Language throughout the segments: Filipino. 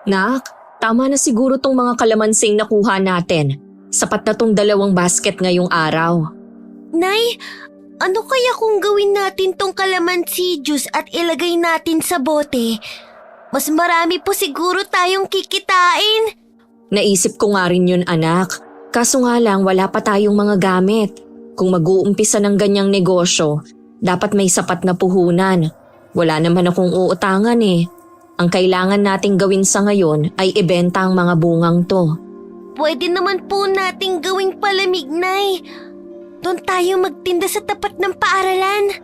Nak, tama na siguro tong mga kalamansing nakuha natin. Sapat na tong 2 basket ngayong araw. Nay, ano kaya kung gawin natin tong kalamansi juice at ilagay natin sa bote? Mas marami po siguro tayong kikitain. Naisip ko nga rin yun, anak. Kaso nga lang wala pa tayong mga gamit. Kung mag-uumpisa ng ganyang negosyo, dapat may sapat na puhunan. Wala naman akong uutangan eh. Ang kailangan nating gawin sa ngayon ay ibenta ang mga bungang to. Pwede naman po nating gawing palamig, Nay. Doon tayo magtinda sa tapat ng paaralan.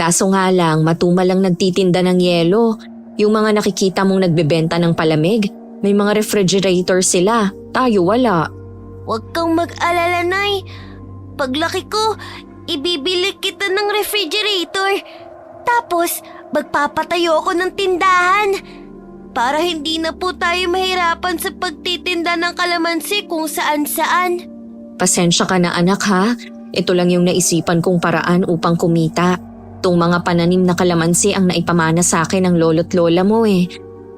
Kaso nga lang matumal lang nagtitinda ng yelo. Yung mga nakikita mong nagbebenta ng palamig, may mga refrigerator sila. Tayo wala. Huwag kang mag-alala, Nay. Paglaki ko, ibibili kita ng refrigerator. Tapos, magpapatayo ako ng tindahan. Para hindi na po tayo mahirapan sa pagtitinda ng kalamansi kung saan-saan. Pasensya ka na anak ha. Ito lang yung naisipan kong paraan upang kumita. Itong mga pananim na kalamansi ang naipamana sa akin ng lolo't lola mo eh.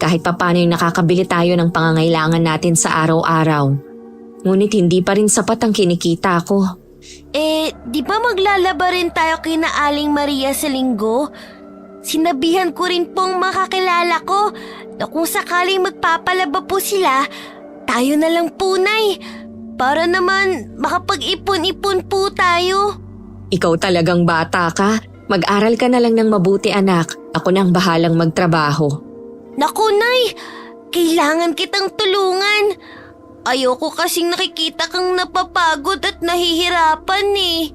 Kahit papano yung nakakabili tayo ng pangangailangan natin sa araw-araw. Ngunit hindi pa rin sapat ang kinikita ko. Di ba maglalaba rin tayo kina Aling Maria sa linggo? Sinabihan ko rin pong makakilala ko na kung sakaling magpapalaba po sila, tayo na lang po, Nay. Para naman makapag-ipon-ipon po tayo. Ikaw talagang bata ka. Mag-aral ka na lang ng mabuti anak. Ako na ang bahalang magtrabaho. Naku, Nay! Kailangan kitang tulungan. Ayoko kasing nakikita kang napapagod at nahihirapan eh.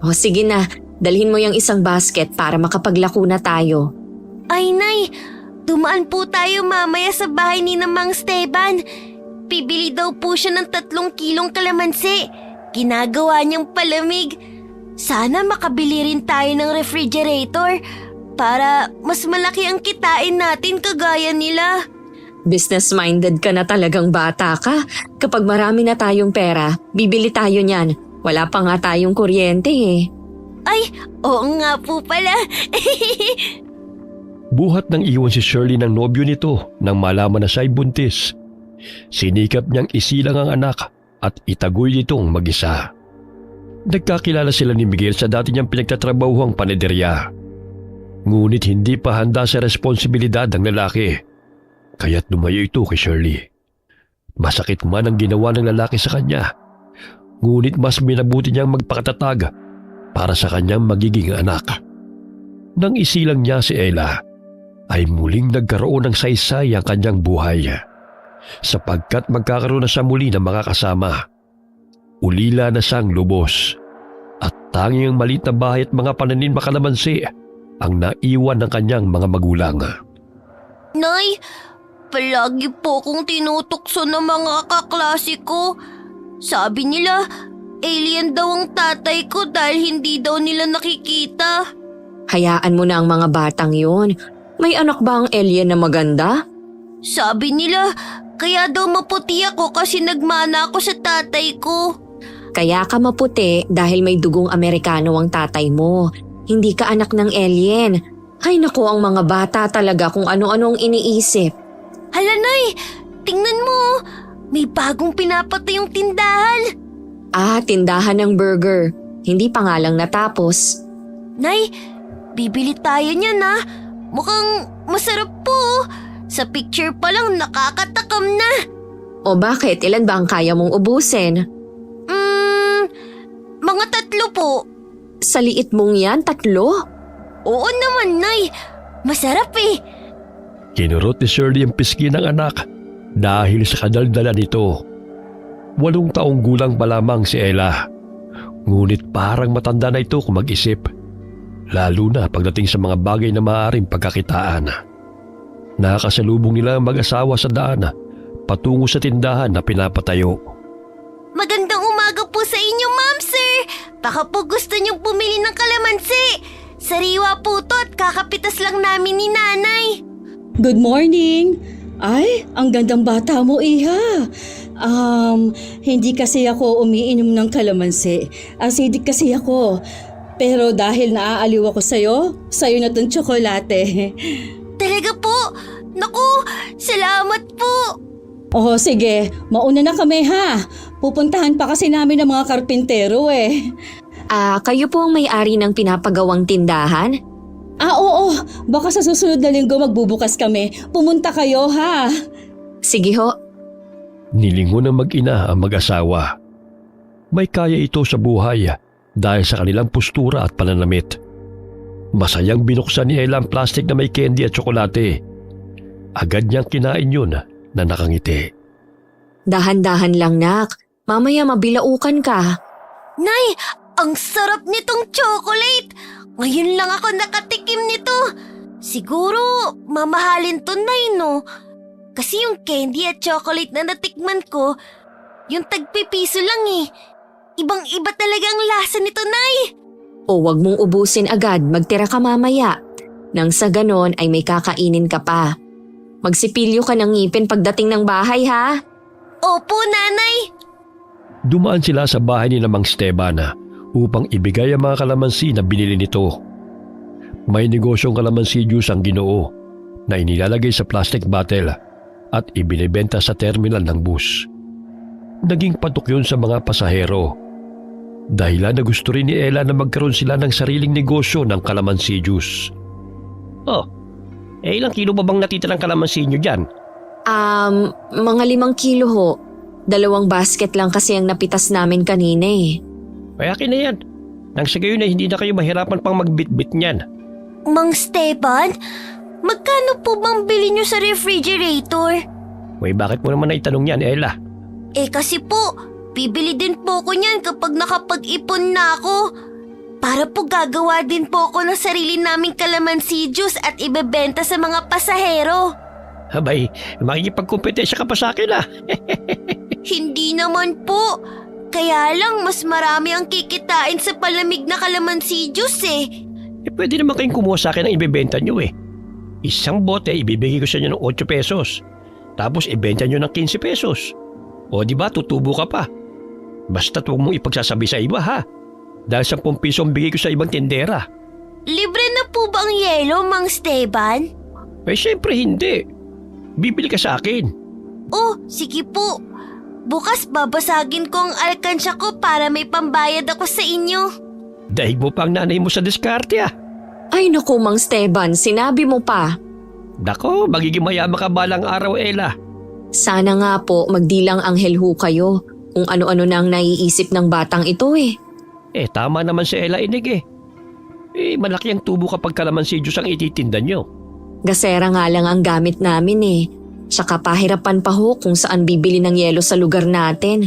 O sige na, dalhin mo yung isang basket para makapaglako na tayo. Ay, Nay! Dumaan po tayo mamaya sa bahay ni Mang Esteban. Bibili daw po siya ng 3 kilong kalamansi. Ginagawa niyang palamig. Sana makabili rin tayo ng refrigerator para mas malaki ang kitain natin kagaya nila. Business-minded ka na talagang bata ka. Kapag marami na tayong pera, bibili tayo niyan. Wala pa nga tayong kuryente eh. Ay, oo nga po pala. Buhat nang iwan si Shirley ng nobyo nito nang malaman na siya'y buntis. Sinikap niyang isilang ang anak at itagoy nitong mag-isa. Nagkakilala sila ni Miguel sa dati niyang pinagtatrabahuang panederya. Ngunit hindi pa handa sa responsibilidad ng lalaki. Kaya't lumayo ito kay Shirley. Masakit man ang ginawa ng lalaki sa kanya. Ngunit mas minabuti niyang magpakatatag para sa kanyang magiging anak. Nang isilang niya si Ella, ay muling nagkaroon ng saysay ang kanyang buhay. Sapagkat magkakaroon na siya muli ng mga kasama. Ulila na siyang lubos. At tanging ang maliit na bahay at mga pananim na kalamansi ang naiwan ng kanyang mga magulang. Nay, palagi po kong tinutokso ng mga kaklase ko. Sabi nila, alien daw ang tatay ko dahil hindi daw nila nakikita. Hayaan mo na ang mga batang yun. May anak ba ang alien na maganda? Sabi nila, kaya daw maputi ako kasi nagmana ako sa tatay ko. Kaya ka maputi dahil may dugong Amerikano ang tatay mo. Hindi ka anak ng alien. Ay naku, ang mga bata talaga kung ano-ano ang iniisip. Hala, Nay, tingnan mo. May bagong pinapatayong tindahan. Ah, tindahan ng burger. Hindi pa nga lang natapos. Nay, bibili tayo niyan ha. Mukhang masarap po. Sa picture pa lang nakakatakam na. O bakit? Ilan ba ang kaya mong ubusin? Mga 3 po. Sa liit mong yan, 3? Oo naman, Nay. Masarap eh. Kinurot ni Shirley ang pisngi ng anak dahil sa kadaldala nito. 8 taong gulang pa lamang si Ella. Ngunit parang matanda na ito kung mag-isip. Lalo na pagdating sa mga bagay na maaaring pagkakitaan. Nakasalubong nila ang mag-asawa sa daan patungo sa tindahan na pinapatayo. Magandang umaga po sa inyo, Ma'am Sir. Baka po gusto niyong pumili ng kalamansi. Sariwa po to at kakapitas lang namin ni Nanay. Good morning! Ay, ang gandang bata mo, Iha. Hindi kasi ako umiinom ng kalamansi. Acidic kasi ako. Pero dahil naaaliw ako sa'yo na tong tsokolate. Talaga po? Naku, salamat po. Oh, sige. Mauna na kami ha. Pupuntahan pa kasi namin ng mga karpintero eh. Kayo po ang may-ari ng pinapagawang tindahan? Oo. Baka sa susunod na linggo magbubukas kami. Pumunta kayo ha. Sige ho. Nilingon ng mag-ina ang mag-asawa. May kaya ito sa buhay dahil sa kanilang postura at pananamit. Masayang binuksan ni Ella ang plastic na may candy at tsokolate. Agad niyang kinain yun na nakangiti. Dahan-dahan lang, nak. Mamaya mabilaukan ka. Nay, ang sarap nitong chocolate! Ngayon lang ako nakatikim nito. Siguro, mamahalin to, Nay, no? Kasi yung candy at chocolate na natikman ko, yung tagpipiso lang eh. Ibang-iba talaga ang lasa nito, Nay. O wag mong ubusin agad, magtira ka mamaya. Nang sa ganon ay may kakainin ka pa. Magsipilyo ka ng ngipin pagdating ng bahay, ha? Opo, Nanay. Dumaan sila sa bahay ni Mang Esteban upang ibigay ang mga kalamansi na binili nito. May negosyong kalamansi juice ang Ginoo na inilalagay sa plastic bottle at ibinibenta sa terminal ng bus. Naging patok yun sa mga pasahero. Dahilan na gusto rin ni Ella na magkaroon sila ng sariling negosyo ng kalamansi juice. Oh, ilang kilo ba bang natitirang kalamansi nyo dyan? Mga 5 kilo ho. 2 basket lang kasi ang napitas namin kanina eh. Kaya na yan. Nang sa gayon ay hindi na kayo mahirapan pang magbitbit niyan. Mang Steban, magkano po bang bili nyo sa refrigerator? Uy, bakit mo naman naitanong yan, Ella? Kasi po, bibili din po ko niyan kapag nakapag-ipon na ako. Para po gagawa din po ako ng sarili naming kalamansi juice at ibebenta sa mga pasahero. Abay, makikipagkumpetensya ka pa sa akin Hindi naman po. Kaya lang mas marami ang kikitain sa palamig na kalamansi juice eh. Pwede naman kayong kumuha sa akin ang ibebenta nyo eh. Isang bote, ibibigay ko sa inyo ng 8 pesos. Tapos ibenta nyo ng 15 pesos. O di ba tutubo ka pa. Basta't huwag mong ipagsasabi sa iba ha. Dahil 10 piso ang bigay ko sa ibang tindera. Libre na po ba ang yelo, Mang Steban? Syempre hindi. Bibili ka sa akin. Oh, sige po. Bukas babasagin ko ang alkansya ko para may pambayad ako sa inyo. Dahil mo pa ang nanay mo sa diskarte Ay naku, Mang Steban, sinabi mo pa. Dako, magiging mayaman ka balang araw, Ella. Sana nga po magdilang anghel ho kayo kung ano-ano na ang naiisip ng batang ito eh. Tama naman si Ella Inig malaki ang tubo kapag kalamansi juice ang ititinda nyo. Gasera nga lang ang gamit namin eh. Tsaka pahirapan pa ho kung saan bibili ng yelo sa lugar natin.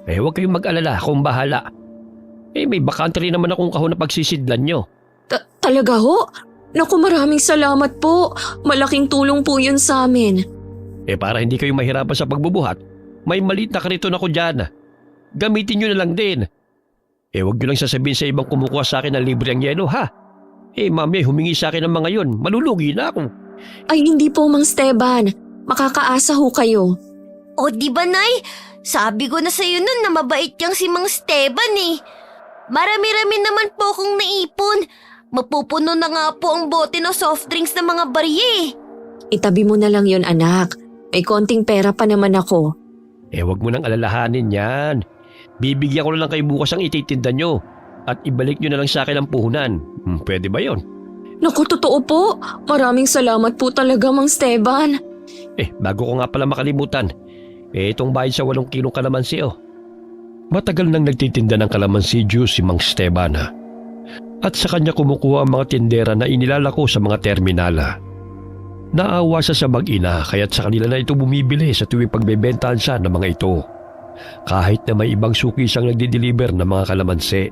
Huwag kayong mag-alala, akong bahala. May bakante rin naman akong kahon na pagsisidlan nyo. Talaga ho? Naku, maraming salamat po. Malaking tulong po yun sa amin. Para hindi kayo mahirapan sa pagbubuhat, may maliit na kariton ako dyan. Gamitin nyo na lang din. Huwag nyo lang sasabihin sa ibang kumukuha sa akin ng libre ang yelo ha. Mami, humingi sa akin ng mga yon, malulugi na ako. Ay hindi po, Mang Steban. Makakaasa ho kayo. O di ba, Nay? Sabi ko na sa'yo nun na mabait yang si Mang Steban eh. Marami-rami naman po akong naipon. Mapupuno na nga po ang bote ng soft drinks ng mga barye. Itabi mo na lang yon, anak. May konting pera pa naman ako. Huwag mo nang alalahanin yan. Bibigyan ko na lang kayo bukas ang ititinda nyo at ibalik nyo na lang sa akin ang puhunan. Pwede ba yon? Naku, totoo po. Maraming salamat po talaga, Mang Steban. Bago ko nga pala makalimutan, itong bayad sa 8 kilong kalamansi Matagal nang nagtitinda ng kalamansi juice si Mang Esteban at sa kanya kumukuha ang mga tindera na inilalako sa mga terminala. Naawa siya sa mag-ina kaya't sa kanila na ito bumibili sa tuwing pagbebentahan siya ng mga ito. Kahit na may ibang suki siyang nagdi-deliver ng mga kalamansi.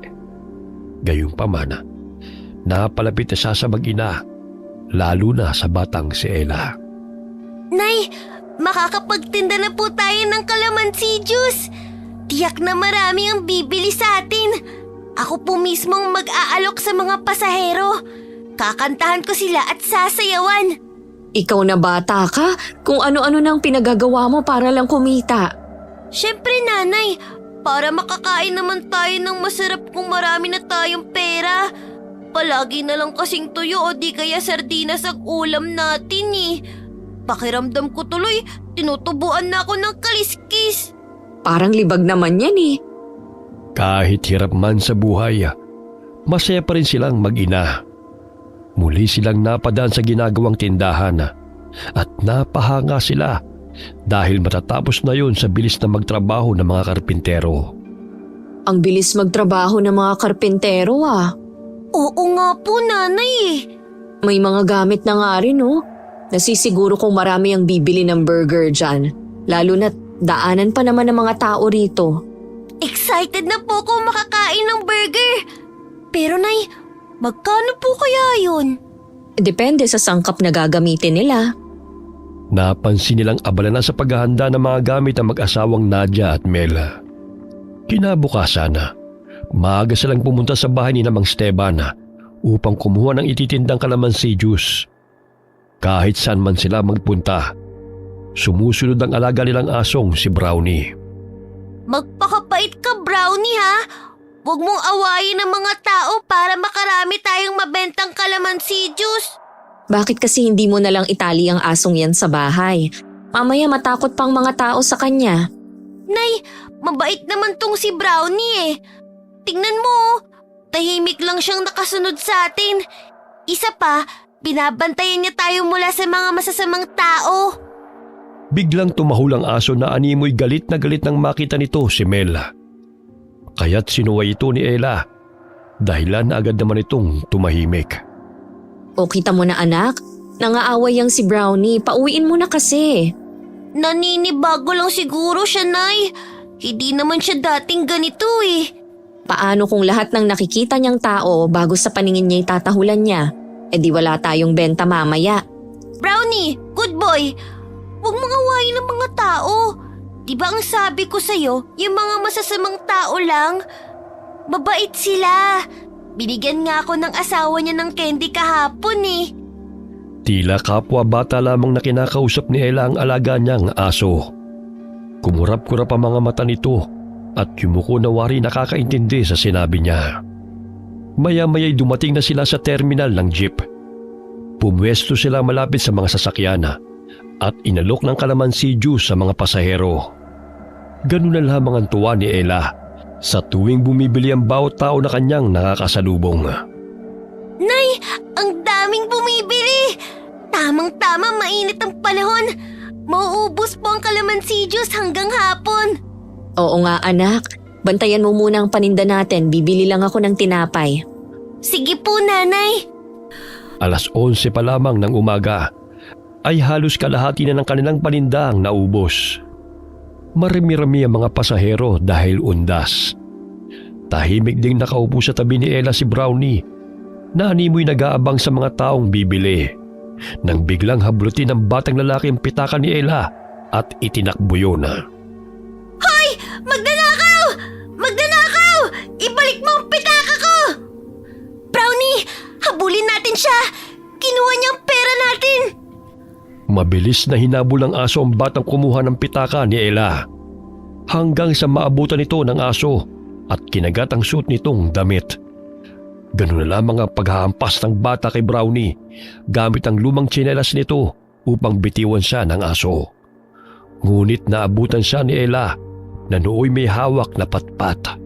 Gayunpaman, napalapit na siya sa mag-ina, lalo na sa batang si Ella. Nay, makakapagtinda na po tayo ng kalamansi juice. Tiyak na marami ang bibili sa atin. Ako po mismo ang mag-aalok sa mga pasahero. Kakantahan ko sila at sasayawan. Ikaw na bata ka? Kung ano-ano nang pinagagawa mo para lang kumita. Siyempre, Nanay, para makakain naman tayo ng masarap kung marami na tayong pera. Palagi na lang kasing tuyo o di kaya sardinas ang ulam natin eh. Pakiramdam ko tuloy, tinutubuan na ako ng kaliskis. Parang libag naman yan eh. Kahit hirap man sa buhay, masaya pa rin silang mag-ina. Muli silang napadaan sa ginagawang tindahan at napahanga sila dahil matatapos na yun sa bilis na magtrabaho ng mga karpintero. Ang bilis magtrabaho ng mga karpintero ah. Oo nga po, nanay eh. May mga gamit na nga rin oh. Nasisiguro kong marami ang bibili ng burger dyan. Lalo na't daanan pa naman ng mga tao rito. Excited na po ako makakain ng burger. Pero nay, magkano po kaya yun? Depende sa sangkap na gagamitin nila. Napansin nilang abala na sa paghahanda ng mga gamit ang mag-asawang Nadia at Mela. Kinabukasan, maaga silang pumunta sa bahay ni Mang Esteban upang kumuha ng ititindang kalamansi juice. Kahit saan man sila magpunta, sumusunod ang alaga nilang asong si Brownie. Magpakapait ka, Brownie ha. Huwag mong awayin ang mga tao para makarami tayong mabentang kalamansi juice. Bakit kasi hindi mo nalang itali ang asong yan sa bahay? Mamaya matakot pang mga tao sa kanya. Nay, mabait naman tong si Brownie eh. Tingnan mo, tahimik lang siyang nakasunod sa atin. Isa pa, binabantayan niya tayo mula sa mga masasamang tao. Biglang tumahol ang aso na animoy galit na galit nang makita nito si Mela. Kaya't sinuway ito ni Ella. Dahilan na agad naman itong tumahimik. O kita mo na anak, nangaaway yang si Brownie, pauwiin mo na kasi. Naninibago lang siguro siya, Nay. Hindi naman siya dating ganito eh. Paano kung lahat ng nakikita niyang tao bago sa paningin niya itatahulan niya? E di wala tayong benta mamaya. Brownie, good boy. Huwag mong awayin ng mga tao. Diba ang sabi ko sa'yo, yung mga masasamang tao lang? Mabait sila. Binigyan nga ako ng asawa niya ng candy kahapon eh. Tila kapwa bata lamang na kinakausap ni Ella ang alaga niyang aso. Kumurap-kurap ang mga mata nito at yumuko na wari nakakaintindi sa sinabi niya. Maya-maya'y dumating na sila sa terminal ng jeep. Pumwesto sila malapit sa mga sasakyan at inalok ng kalamansi juice sa mga pasahero. Ganun na lamang ang tuwa ni Ella sa tuwing bumibili ang bawat tao na kanyang nakakasalubong. Nay, ang daming bumibili. Tamang-tama, mainit ang panahon. Mauubos po ang kalamansi juice hanggang hapon. Oo nga anak, bantayan mo muna ang paninda natin, bibili lang ako ng tinapay. Sige po, nanay. 11:00 pa lamang ng umaga ay halos kalahati na ng kanilang paninda ang naubos. Marami-rami ang mga pasahero dahil undas. Tahimik ding nakaupo sa tabi ni Ella si Brownie na animoy nag-aabang sa mga taong bibili. Nang biglang hablutin ng batang lalaki ang pitaka ni Ella at itinakbo yun. Hoy! Magnanakaw! Magnanakaw! Ibalik mo ang pitaka ko! Brownie! Habulin natin siya! Kinuha niya ang pera natin! Mabilis na hinabol ng aso ang batang kumuha ng pitaka ni Ella. Hanggang sa maabutan nito ng aso at kinagat ang suot nitong damit. Ganun na lamang ang paghahampas ng bata kay Brownie gamit ang lumang tsinelas nito upang bitiwan siya ng aso. Ngunit naabutan siya ni Ella na nooy may hawak na patpat.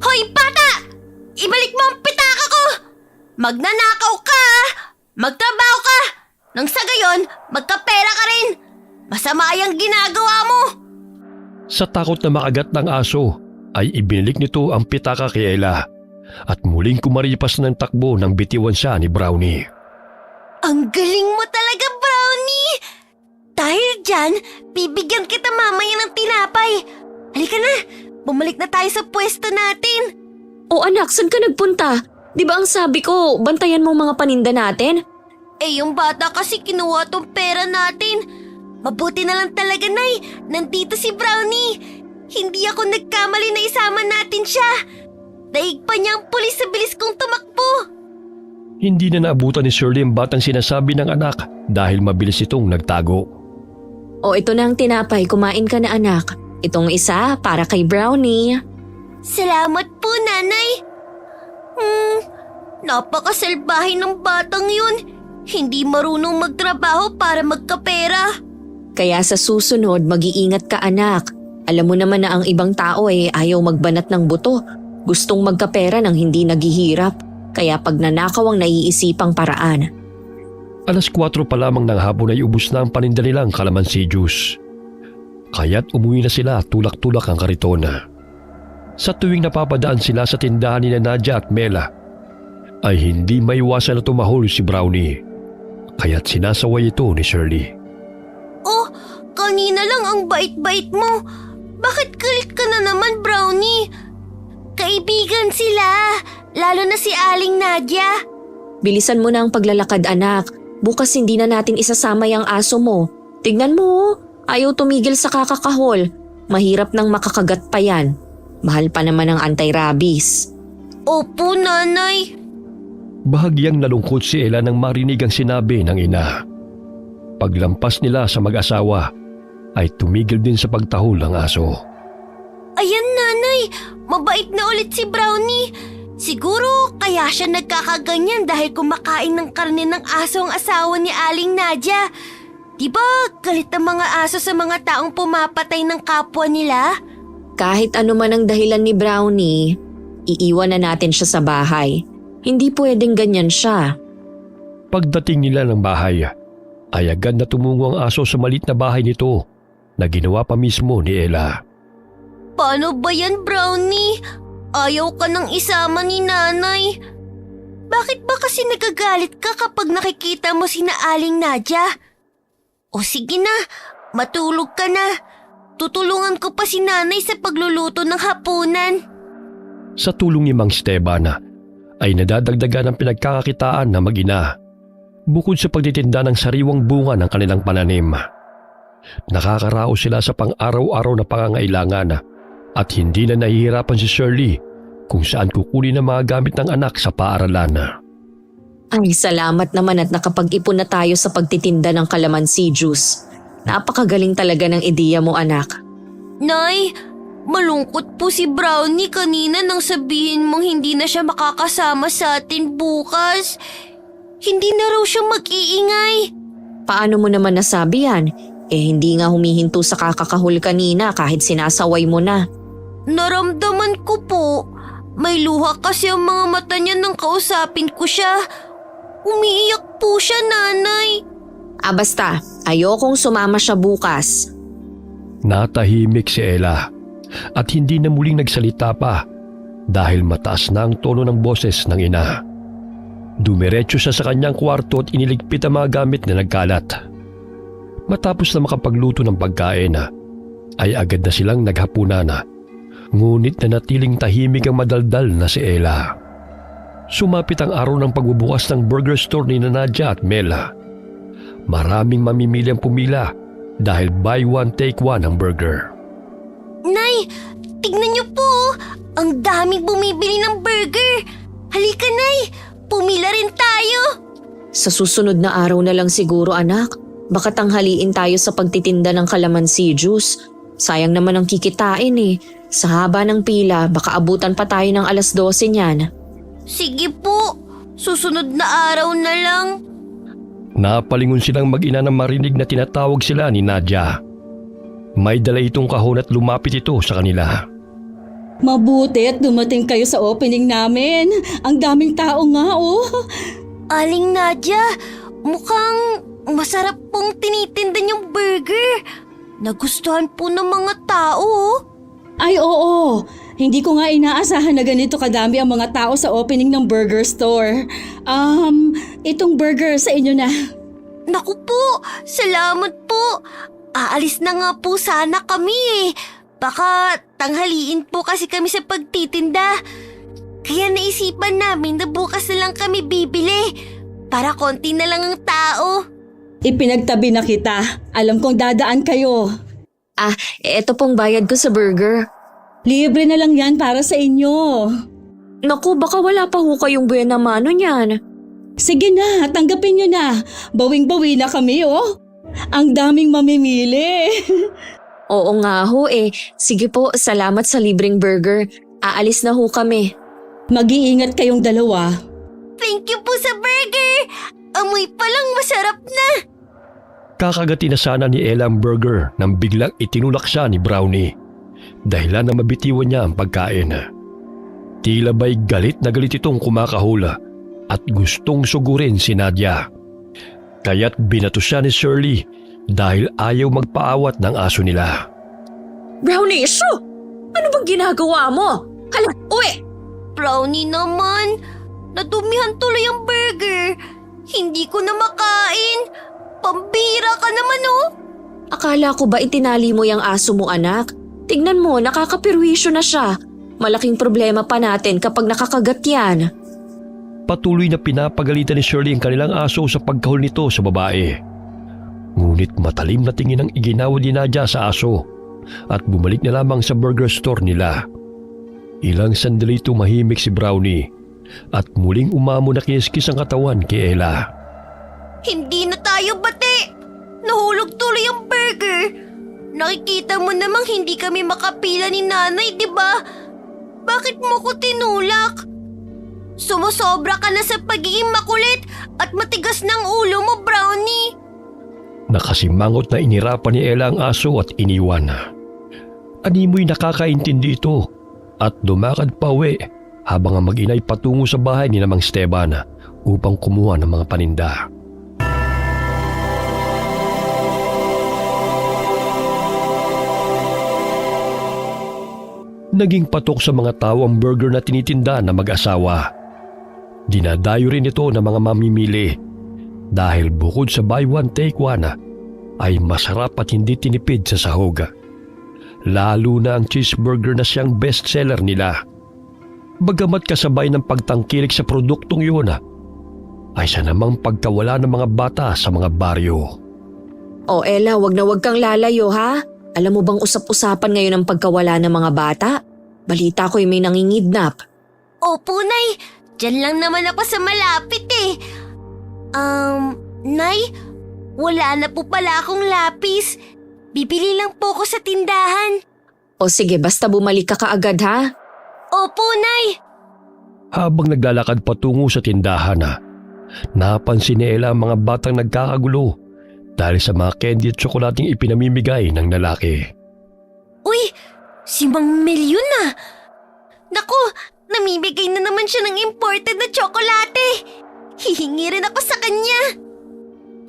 Hoy, bata! Ibalik mo ang pitaka ko! Magnanakaw ka! Magtrabaho ka! Nang sa gayon, magkapera ka rin! Masama yung ginagawa mo! Sa takot na makagat ng aso ay ibinilik nito ang pitaka kay Ella at muling kumaripas ng takbo nang bitiwan siya ni Brownie. Ang galing mo talaga, Brownie! Dahil dyan, bibigyan kita mamaya ng tinapay. Halika na, bumalik na tayo sa pwesto natin. O anak, saan ka nagpunta? Di ba ang sabi ko, bantayan mo mga paninda natin? Eh yung bata kasi kinuha tong pera natin. Mabuti na lang talaga, Nay. Nandito si Brownie. Hindi ako nagkamali na isama natin siya. Daig pa niya ang pulis sa bilis kong tumakbo. Hindi na naabutan ni Shirley ang batang sinasabi ng anak dahil mabilis itong nagtago. O ito na ang tinapay, kumain ka na anak. Itong isa para kay Brownie. Salamat po, Nanay. Napakasalbahe ng batang yun. hindi marunong magtrabaho para magkapera. Kaya sa susunod, mag-iingat ka anak. Alam mo naman na ang ibang tao ayaw magbanat ng buto. Gustong magkapera ng hindi naghihirap. Kaya pag nanakaw ang naiisipang paraan. Alas 4 pa lamang ng hapon ay ubus na ang paninda nilang kalamansi juice. Kaya't umuwi na sila tulak-tulak ang karitona. Sa tuwing napapadaan sila sa tindahan ni Nadia at Mela, ay hindi maiwasan na tumahol si Brownie. Kaya't sinasaway ito ni Shirley. Oh, kanina lang ang bait-bait mo. Bakit galit ka na naman, Brownie? Kaibigan sila, lalo na si Aling Nadia. Bilisan mo na ang paglalakad anak. Bukas hindi na natin isasama yung aso mo. Tignan mo, ayaw tumigil sa kakakahol. Mahirap nang makakagat pa yan. Mahal pa naman ang anti-rabies. Opo, nanay. Bahagyang nalungkot si Ella nang marinig ang sinabi ng ina. Paglampas nila sa mag-asawa, ay tumigil din sa pagtahol ang aso. Ayan, nanay. Mabait na ulit si Brownie. Siguro kaya siya nagkakaganyan dahil kumakain ng karne ng aso ang asawa ni Aling Nadia. Diba galit ang mga aso sa mga taong pumapatay ng kapwa nila? Kahit ano man ang dahilan ni Brownie, iiwan na natin siya sa bahay. Hindi pwedeng ganyan siya. Pagdating nila ng bahay, ay agad na tumungo ang aso sa malit na bahay nito na ginawa pa mismo ni Ella. Paano ba yan, Brownie? Ayaw ka nang isama ni nanay. Bakit ba kasi nagagalit ka kapag nakikita mo si Aling Nadia? O sige na, matulog ka na. Tutulungan ko pa si nanay sa pagluluto ng hapunan. Sa tulong ni Mang Esteban, ay nadadagdagan ang pinagkakakitaan na mag-ina. Bukod sa pagtitinda ng sariwang bunga ng kanilang pananim, nakakaraos sila sa pang-araw-araw na pangangailangan at hindi na nahihirapan si Shirley kung saan kukunin ang mga gamit ng anak sa paaralan. Ay, salamat naman at nakapag-ipon na tayo sa pagtitinda ng kalamansi juice. Napakagaling talaga ng ideya mo anak. Nay, malungkot po si Brownie kanina nang sabihin mong hindi na siya makakasama sa atin bukas. Hindi na raw siya mag-iingay. Paano mo naman nasabi yan? Hindi nga humihinto sa kakakahol kanina kahit sinasaway mo na. Naramdaman ko po. May luha kasi ang mga mata niya nang kausapin ko siya. Umiiyak po siya, nanay. Basta, ayokong sumama siya bukas. Natahimik si Ella at hindi na muling nagsalita pa dahil mataas na ang tono ng boses ng ina. Dumiretso siya sa kanyang kwarto at iniligpit ang mga gamit na nagkalat. Matapos na makapagluto ng pagkain, ay agad na silang naghapunan. Ngunit nanatiling tahimik ang madaldal na si Ella. Sumapit ang araw ng pagbubukas ng burger store ni Nadia at Mela. Maraming mamimili ang pumila dahil buy one take one ang burger. Nay, tignan niyo po. Ang daming bumibili ng burger. Halika, Nay. Pumila rin tayo. Sa susunod na araw na lang siguro anak. Baka tanghaliin tayo sa pagtitinda ng kalamansi juice. Sayang naman ang kikitain Sa haba ng pila, baka abutan pa tayo ng alas 12 niyan. Sige po. Susunod na araw na lang. Napalingon silang mag-ina nang marinig na tinatawag sila ni Nadia. May dala itong kahon at lumapit ito sa kanila. Mabuti at dumating kayo sa opening namin. Ang daming tao nga, oh. Aling Nadia, mukhang masarap pong tinitinda niyong burger. Nagustuhan po ng mga tao. Ay, oo. Hindi ko nga inaasahan na ganito kadami ang mga tao sa opening ng burger store. Itong burger sa inyo na. Naku po, salamat po. Aalis na nga po sana kami. Baka tanghaliin po kasi kami sa pagtitinda. Kaya naisipan namin na bukas na lang kami bibili. Para konti na lang ang tao. Ipinagtabi na kita. Alam kong dadaan kayo. Eto pong bayad ko sa burger. Libre na lang yan para sa inyo. Naku, baka wala pa ho kayong buena mano niyan. Sige na, tanggapin nyo na. Bawing-bawi na kami, oh. Ang daming mamimili. Oo nga ho Sige po, salamat sa libreng burger. Aalis na ho kami. Mag-iingat kayong dalawa. Thank you po sa burger. Amoy palang masarap na. Kakagati na sana ni Ella ang burger nang biglang itinulak siya ni Brownie. Dahilan na mabitiwan niya ang pagkain. Tila ba'y galit na galit itong kumakahula at gustong sugurin si Nadia. Kaya't binato siya ni Shirley dahil ayaw magpaawat ng aso nila. Brownie, shoo! Ano bang ginagawa mo? Hala, uwi! Brownie naman, nadumihan tuloy ang burger. Hindi ko na makain. Pambira ka naman oh. Akala ko ba itinali mo yung aso mo, anak? Tignan mo, nakakapirwisyo na siya. Malaking problema pa natin kapag nakakagat yan. Patuloy na pinapagalitan ni Shirley ang kanilang aso sa pagkahul nito sa babae. Ngunit matalim na tingin ang iginawa ni Nadia sa aso at bumalik na lamang sa burger store nila. Ilang sandali tumahimik si Brownie at muling umamo na kiniskis ang katawan kay Ella. Hindi na tayo bati. Nahulog tuloy ang burger. Nakikita mo namang hindi kami makapila ni nanay, di ba? Bakit mo ko tinulak? Sumusobra ka na sa pagiging makulit at matigas ng ulo mo, Brownie. Nakasimangot na inirapan ni Ella ang aso at iniwan. Animoy nakakaintindi ito at lumakad pa uwi habang ang mag-inay patungo sa bahay ni Mang Esteban upang kumuha ng mga paninda. Naging patok sa mga tao ang burger na tinitinda na mag-asawa. Dinadayo rin ito ng mga mamimili dahil bukod sa buy one take one ay masarap at hindi tinipid sa sahog. Lalo na ang cheeseburger na siyang bestseller nila. Bagamat kasabay ng pagtangkilik sa produktong yun ay sa namang pagkawala ng mga bata sa mga baryo. O Ella, wag na wag kang lalayo ha? Alam mo bang usap-usapan ngayon ang pagkawala ng mga bata? Balita ko'y may nangingidnap. Opo, Nay. Diyan lang naman ako sa malapit eh. Nay, wala na po pala akong lapis. Bibili lang po ko sa tindahan. O sige, basta bumalik ka kaagad ha? Opo, Nay. Habang naglalakad patungo sa tindahan napansin ni Ella ang mga batang nagkakagulo dahil sa mga candy at tsokolating ipinamimigay ng lalaki. Uy, si Mang Melyon na. Naku, namimigay na naman siya ng imported na tsokolate. Hihingi rin ako sa kanya.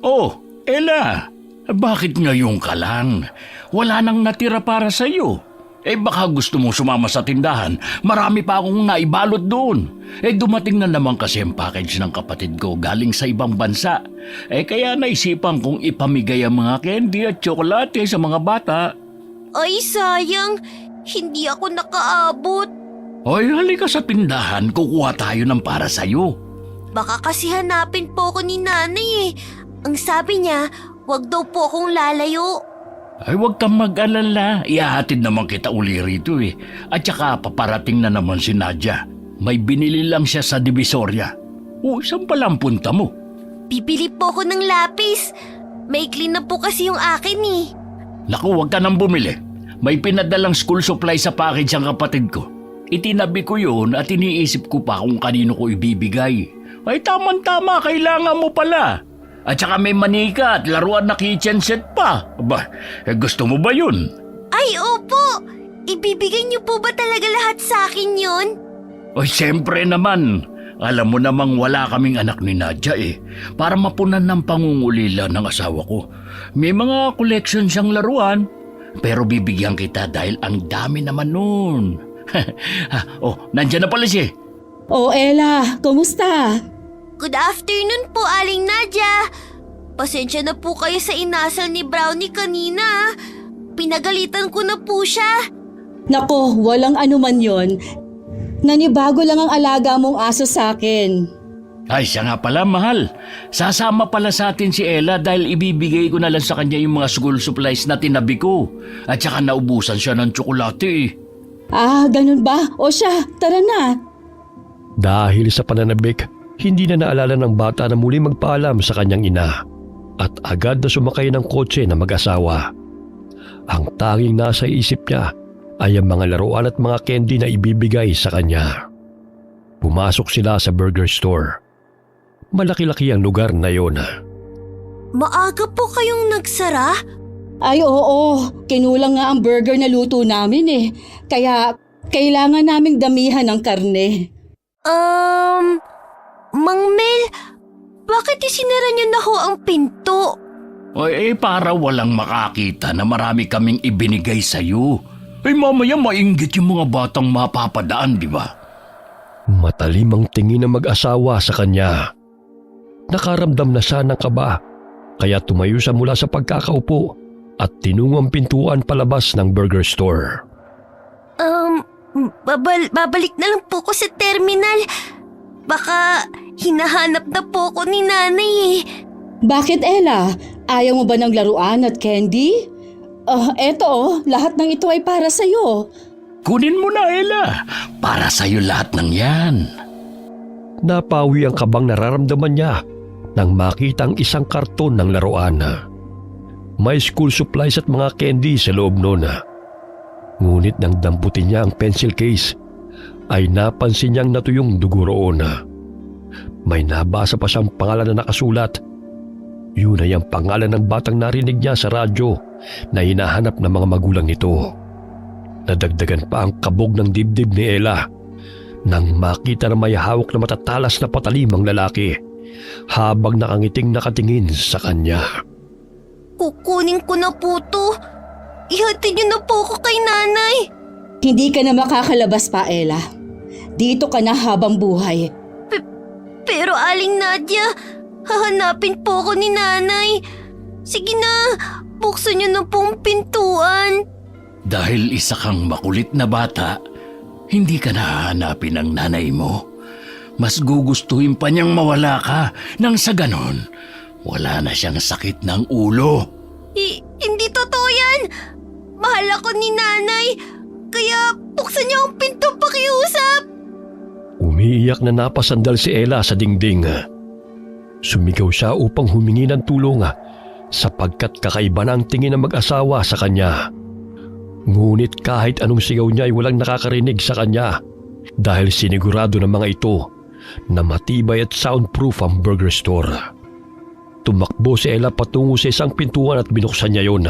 Oh, Ella, bakit ngayon ka lang? Wala nang natira para sa'yo. Baka gusto mong sumama sa tindahan. Marami pa akong naibalot doon. Dumating na naman kasi ang package ng kapatid ko galing sa ibang bansa. Kaya naisipan kong ipamigay ang mga candy at tsokolate sa mga bata. Ay, sayang. Hindi ako nakaabot. Hoy, halika sa tindahan. Kukuha tayo ng para sa'yo. Baka kasi hanapin po ako ni nanay eh. Ang sabi niya, wag daw po akong lalayo. Huwag kang mag-alala. Ihahatid naman kita uli rito eh. At saka paparating na naman si Nadia. May binili lang siya sa Divisoria. Saan pala ang punta mo? Bibili po ako ng lapis. Maikli na po kasi yung akin eh. Naku, huwag ka nang bumili. May pinadalang school supply sa package ang kapatid ko. Itinabi ko yun at iniisip ko pa kung kanino ko ibibigay. Ay, tama-tama, kailangan mo pala. At saka may manika at laruan na kitchen set pa. Gusto mo ba yun? Ay, opo. Ibibigay niyo po ba talaga lahat sa akin yun? Ay, siyempre naman. Alam mo namang wala kaming anak ni Nadia eh. Para mapunan ng pangungulila ng asawa ko. May mga collection siyang laruan. Pero bibigyan kita dahil ang dami naman nun. Nandiyan na pala siya. O Ella, kumusta? Good afternoon po, Aling Nadia. Pasensya na po kayo sa inasal ni Brownie kanina. Pinagalitan ko na po siya. Nako, walang anuman yon. Nanibago lang ang alaga mong aso sa akin. Ay, siya nga pala, mahal. Sasama pala sa atin si Ella dahil ibibigay ko na lang sa kanya yung mga school supplies na tinabi ko. At saka naubusan siya ng tsokolate eh. Ganun ba? O siya, tara na. Dahil sa pananabik, hindi na naalala ng bata na muli magpaalam sa kanyang ina at agad na sumakay ng kotse na mag-asawa. Ang tanging nasa isip niya ay ang mga laruan at mga candy na ibibigay sa kanya. Pumasok sila sa burger store. Malaki-laki ang lugar na yon. Maaga po kayong nagsara? Ay oo, kinulang nga ang burger na luto namin eh. Kaya kailangan naming damihan ng karne. Mang Mel, bakit isinara niyo na ho ang pinto? Para walang makakita na marami kaming ibinigay sa'yo. Mamaya mainggit yung mga batang mapapadaan, di ba? Matalim ang tingin ng mag-asawa sa kanya. Nakaramdam na siya ng kaba, kaya tumayo siya mula sa pagkakaupo at tinungo ang pintuan palabas ng burger store. Babalik na lang po ko sa terminal. Baka hinahanap na po ko ni nanay eh. Bakit Ella? Ayaw mo ba ng laruan at candy? Eto lahat ng ito ay para sa'yo. Kunin mo na, Ella. Para sa'yo lahat ng yan. Napawi ang kabang nararamdaman niya nang makita ang isang karton ng laruan. May school supplies at mga candy sa loob noon. Ngunit nang damputin niya ang pencil case, ay napansin niyang natuyong dugo roon. May nabasa pa siyang pangalan na nakasulat. Yun ay ang pangalan ng batang narinig niya sa radyo na hinahanap ng mga magulang nito. Nadagdagan pa ang kabog ng dibdib ni Ella nang makita na may hawak na matatalas na patalim ang lalaki habang nakangiting nakatingin sa kanya. Kukunin ko na po to. Ihatid niyo na po ko kay nanay. Hindi ka na makakalabas pa Ella. Dito ka na habang buhay. Pero Aling Nadia, hahanapin po ko ni nanay. Sige na, buksan niyo na po ang pintuan. Dahil isa kang makulit na bata, hindi ka nahanapin ng nanay mo. Mas gugustuhin pa niyang mawala ka nang sa ganon, wala na siyang sakit ng ulo. Hindi totoo yan. Mahal ako ni nanay. Kaya buksan niyo ang pinto pakiusap. Umiiyak na napasandal si Ella sa dingding. Sumigaw siya upang humingi ng tulong sapagkat kakaiba na ang tingin ng mag-asawa sa kanya. Ngunit kahit anong sigaw niya ay walang nakakarinig sa kanya dahil sinigurado ng mga ito na matibay at soundproof ang burger store. Tumakbo si Ella patungo sa isang pintuan at binuksan niya yon.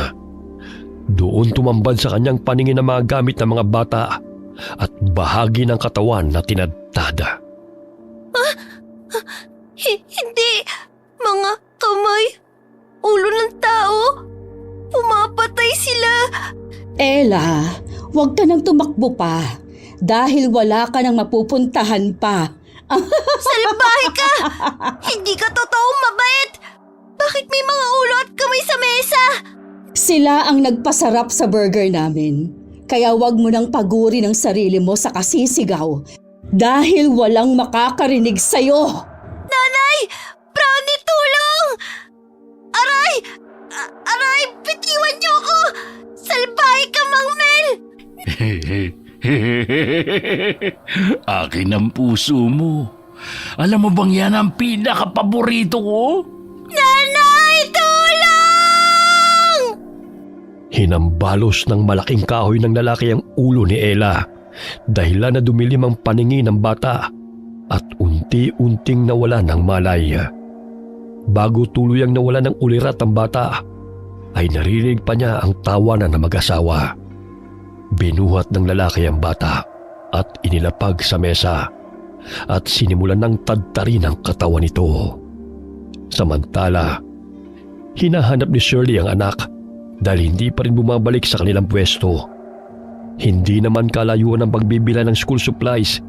Doon tumambad sa kanyang paningin ang mga gamit ng mga bata at bahagi ng katawan na tinadtada. Hindi. Mga kamay. Ulo ng tao. Pumapatay sila. Ella, huwag ka nang tumakbo pa dahil wala ka nang mapupuntahan pa. Salbahe ka. Hindi ka totoong mabait. Bakit may mga ulo at kamay sa mesa? Sila ang nagpasarap sa burger namin. Kaya huwag mo nang paguri ng sarili mo sa kasisigaw dahil walang makakarinig sa'yo. Nanay! Brownie, tulong! Aray! Aray! Bitiwan niyo ako! Salbahe ka, Mang Mel! Akin ang puso mo. Alam mo bang yan ang pinaka-paborito ko? Nanay! Tulong! Hinambalos ng malaking kahoy ng lalaki ang ulo ni Ella, dahilan na dumilim ang paningin ng bata at unti-unting nawala ng malay. Bago tuluyang nawala ng ulirat ang bata, ay narinig pa niya ang tawanan ng mag-asawa. Binuhat ng lalaki ang bata at inilapag sa mesa at sinimulan ng tadtarin ang katawan nito. Samantala, hinahanap ni Shirley ang anak dahil hindi pa rin bumabalik sa kanilang pwesto. Hindi naman kalayuan ang pagbibila ng school supplies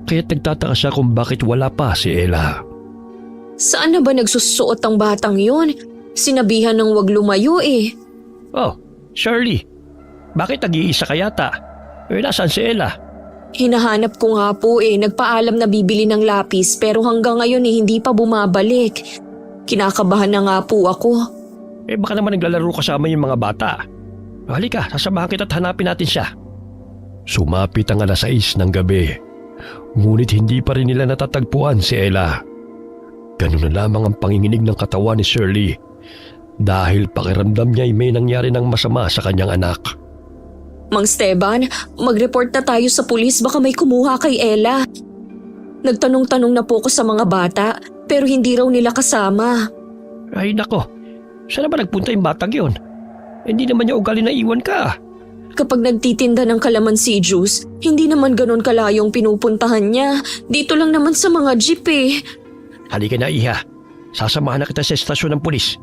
kaya nagtataka siya kung bakit wala pa si Ella. Saan na ba nagsusuot ang batang yun? Sinabihan ng wag lumayo eh. Oh, Shirley, bakit nag-iisa ka yata? Nasaan si Ella? Hinahanap ko nga po eh. Nagpaalam na bibili ng lapis pero hanggang ngayon eh hindi pa bumabalik. Kinakabahan na nga po ako. Baka naman naglalaro kasama yung mga bata. Halika, sasamahan kita at hanapin natin siya. Sumapit ang 6:00 ng gabi, ngunit hindi pa rin nila natatagpuan si Ella. Ganun na lamang ang panginginig ng katawan ni Shirley dahil pakiramdam niya ay may nangyari ng masama sa kanyang anak. Mang Steban, mag-report na tayo sa pulis baka may kumuha kay Ella. Nagtanong-tanong na po ko sa mga bata pero hindi raw nila kasama. Ay nako, saan na ba nagpunta yung batang yun? Hindi naman niya ugali na iwan ka. Kapag nagtitinda ng kalamansi juice, hindi naman ganon kalayong pinupuntahan niya. Dito lang naman sa mga jeep eh. Halika na Iha, sasamahan na kita sa estasyon ng pulis.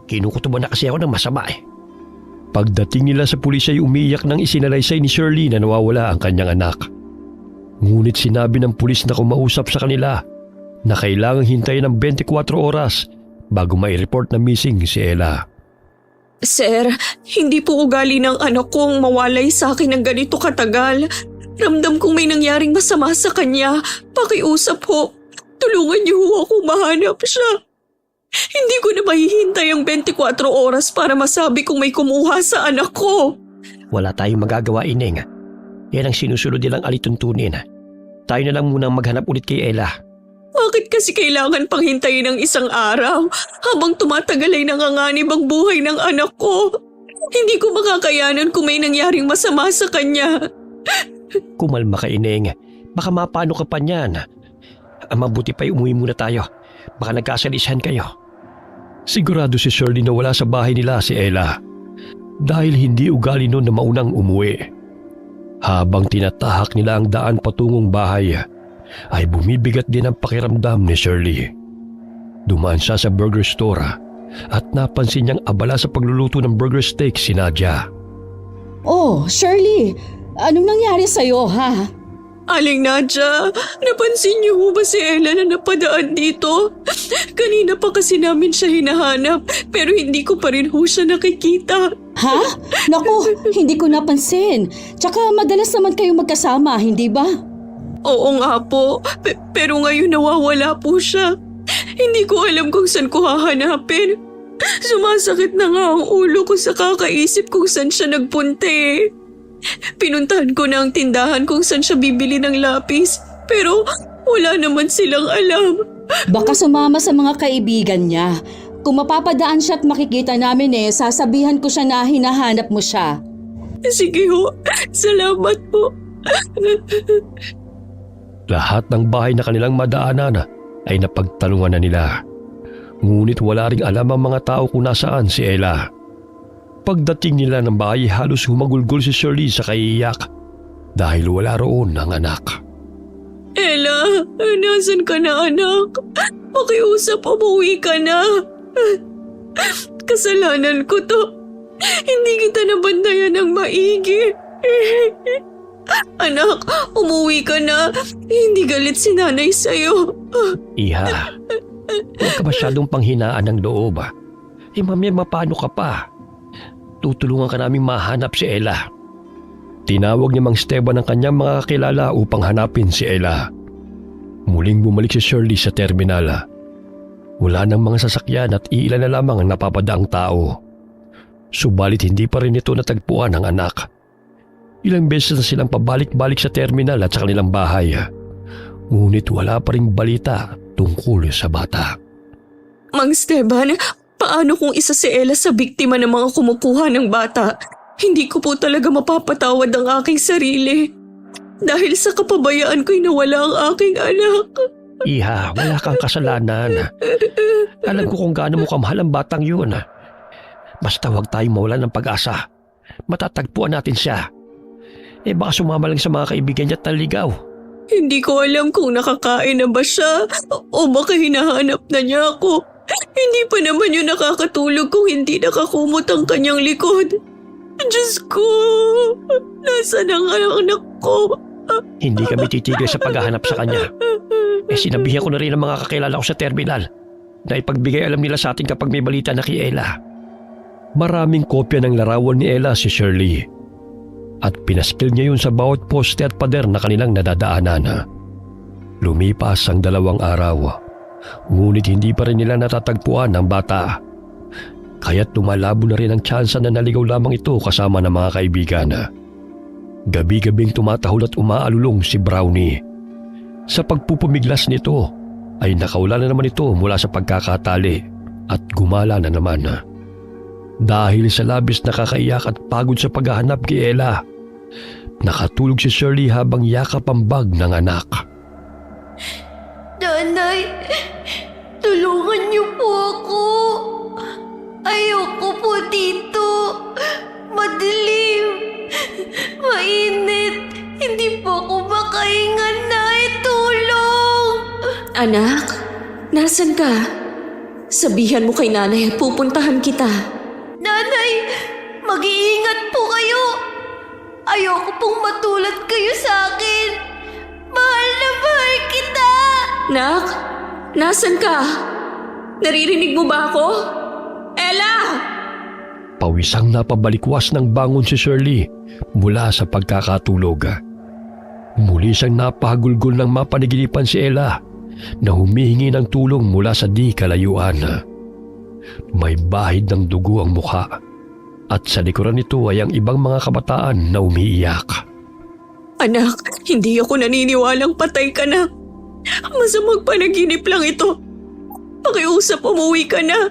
Kinukutuban na kasi ako ng masama eh. Pagdating nila sa pulis ay umiyak nang isinalaysay ni Shirley na nawawala ang kanyang anak. Ngunit sinabi ng pulis na kumausap sa kanila na kailangang hintayin ng 24 oras bago mai-report na missing si Ella. Sir, hindi po ugali ng anak kong mawalay sa akin ng ganito katagal. Ramdam kong may nangyaring masama sa kanya. Pakiusap ho. Tulungan niyo ho ako mahanap siya. Hindi ko na mahihintay ang 24 oras para masabi kung may kumuha sa anak ko. Wala tayong magagawa, Ineng. Yan ang sinusunod nilang alituntunin. Tayo na lang munang maghanap ulit kay Ella. Bakit kasi kailangan pang hintayin ng isang araw habang tumatagal ay nanganganib ang buhay ng anak ko? Hindi ko makakayanan kung may nangyaring masama sa kanya. Kumalma ka, Ineng. Baka mapano ka pa niyan. Ang mabuti pa'y umuwi muna tayo. Baka nagkasalisan kayo. Sigurado si Shirley na wala sa bahay nila si Ella dahil hindi ugali noon na maunang umuwi. Habang tinatahak nila ang daan patungong bahay, ay bumibigat din ang pakiramdam ni Shirley. Dumaan siya sa burger store at napansin niyang abala sa pagluluto ng burger steak si Nadia. Oh, Shirley, anong nangyari sa'yo ha? Aling Nadia, napansin niyo ho ba si Ella na napadaan dito? Kanina pa kasi namin siya hinahanap pero hindi ko pa rin ho siya nakikita. Ha? Naku, hindi ko napansin. Tsaka madalas naman kayong magkasama, hindi ba? Oo nga po, pero ngayon nawawala po siya. Hindi ko alam kung saan ko hahanapin. Sumasakit na nga ang ulo ko sa kakaisip kung saan siya nagpunte. Pinuntahan ko na ang tindahan kung saan siya bibili ng lapis, pero wala naman silang alam. Baka sumama sa mga kaibigan niya. Kung mapapadaan siya at makikita namin sasabihan ko siya na hinahanap mo siya. Sige ho, salamat po. Lahat ng bahay na kanilang madaanan ay napagtanungan na nila. Ngunit wala ring alam ang mga tao kung nasaan si Ella. Pagdating nila ng bahay, halos humagulgol si Shirley sa kaiiyak dahil wala roon ang anak. Ella, nasan ka na anak? Pakiusap, umuwi ka na. Kasalanan ko to. Hindi kita nabandayan ng maigi. Anak, umuwi ka na. Hindi galit si nanay sa'yo. Iha, huwag ka masyadong panghinaan ng loob. Mamaya mapano ka pa? Tutulungan ka namin mahanap si Ella. Tinawag ni Mang Esteban ang kanyang mga kakilala upang hanapin si Ella. Muling bumalik si Shirley sa terminal. Wala nang mga sasakyan at iilan na lamang ang napapadaang tao. Subalit hindi pa rin ito natagpuan ang anak. Ilang beses na silang pabalik-balik sa terminal at sa kanilang bahay. Ngunit wala pa ring balita tungkol sa bata. Mang Esteban, paano kung isa si Ella sa biktima ng mga kumukuha ng bata? Hindi ko po talaga mapapatawad ang aking sarili. Dahil sa kapabayaan ko'y nawala ang aking anak. Iha, wala kang kasalanan. Alam ko kung gaano mo kamahal ang batang yun. Basta huwag tayong mawalan ng pag-asa. Matatagpuan natin siya. Baka sumama lang sa mga kaibigan niya at naligaw. Hindi ko alam kung nakakain na ba siya o baka hinahanap na niya ako. Hindi pa naman yun nakakatulog kung hindi nakakumot ang kanyang likod. Diyos ko, nasaan ang anak ko? Hindi kami titigil sa paghahanap sa kanya. Sinabihan ko na rin ang mga kakilala ko sa terminal na ipagbigay alam nila sa atin kapag may balita na kay Ella. Maraming kopya ng larawan ni Ella si Shirley at pinaskil niya yun sa bawat poste at pader na kanilang nadadaanan. Lumipas ang 2 araw, ngunit hindi pa rin nila natatagpuan ang bata. Kaya't lumalabo na rin ang tsansa na naligaw lamang ito kasama ng mga kaibigan. Gabi-gabing tumatahol at umaalulong si Brownie. Sa pagpupumiglas nito ay nakawala na naman ito mula sa pagkakatali at gumala na naman. Dahil sa labis na kakaiyak at pagod sa paghahanap kay Ella, nakatulog si Shirley habang yakap ang bag ng anak. Nanay, tulungan niyo po ako. Ayoko po dito. Madilim. Mainit. Hindi po ako makahinga, Nay. Tulong! Anak, nasan ka? Sabihan mo kay nanay at pupuntahan kita. Nanay, mag-iingat po kayo. Ayoko pong matulad kayo sa akin. Mahal na mahal kita. Nak, nasan ka? Naririnig mo ba ako? Ella! Pawisang napabalikwas ng bangon si Shirley mula sa pagkakatulog. Muli siyang napahagulgol ng mapanaginipan si Ella na humihingi ng tulong mula sa di kalayuan. May bahid ng dugo ang mukha at sa likuran nito ay ang ibang mga kabataan na umiiyak. Anak, hindi ako naniniwalang patay ka na. Masamang panaginip lang ito. Pakiusap, umuwi ka na.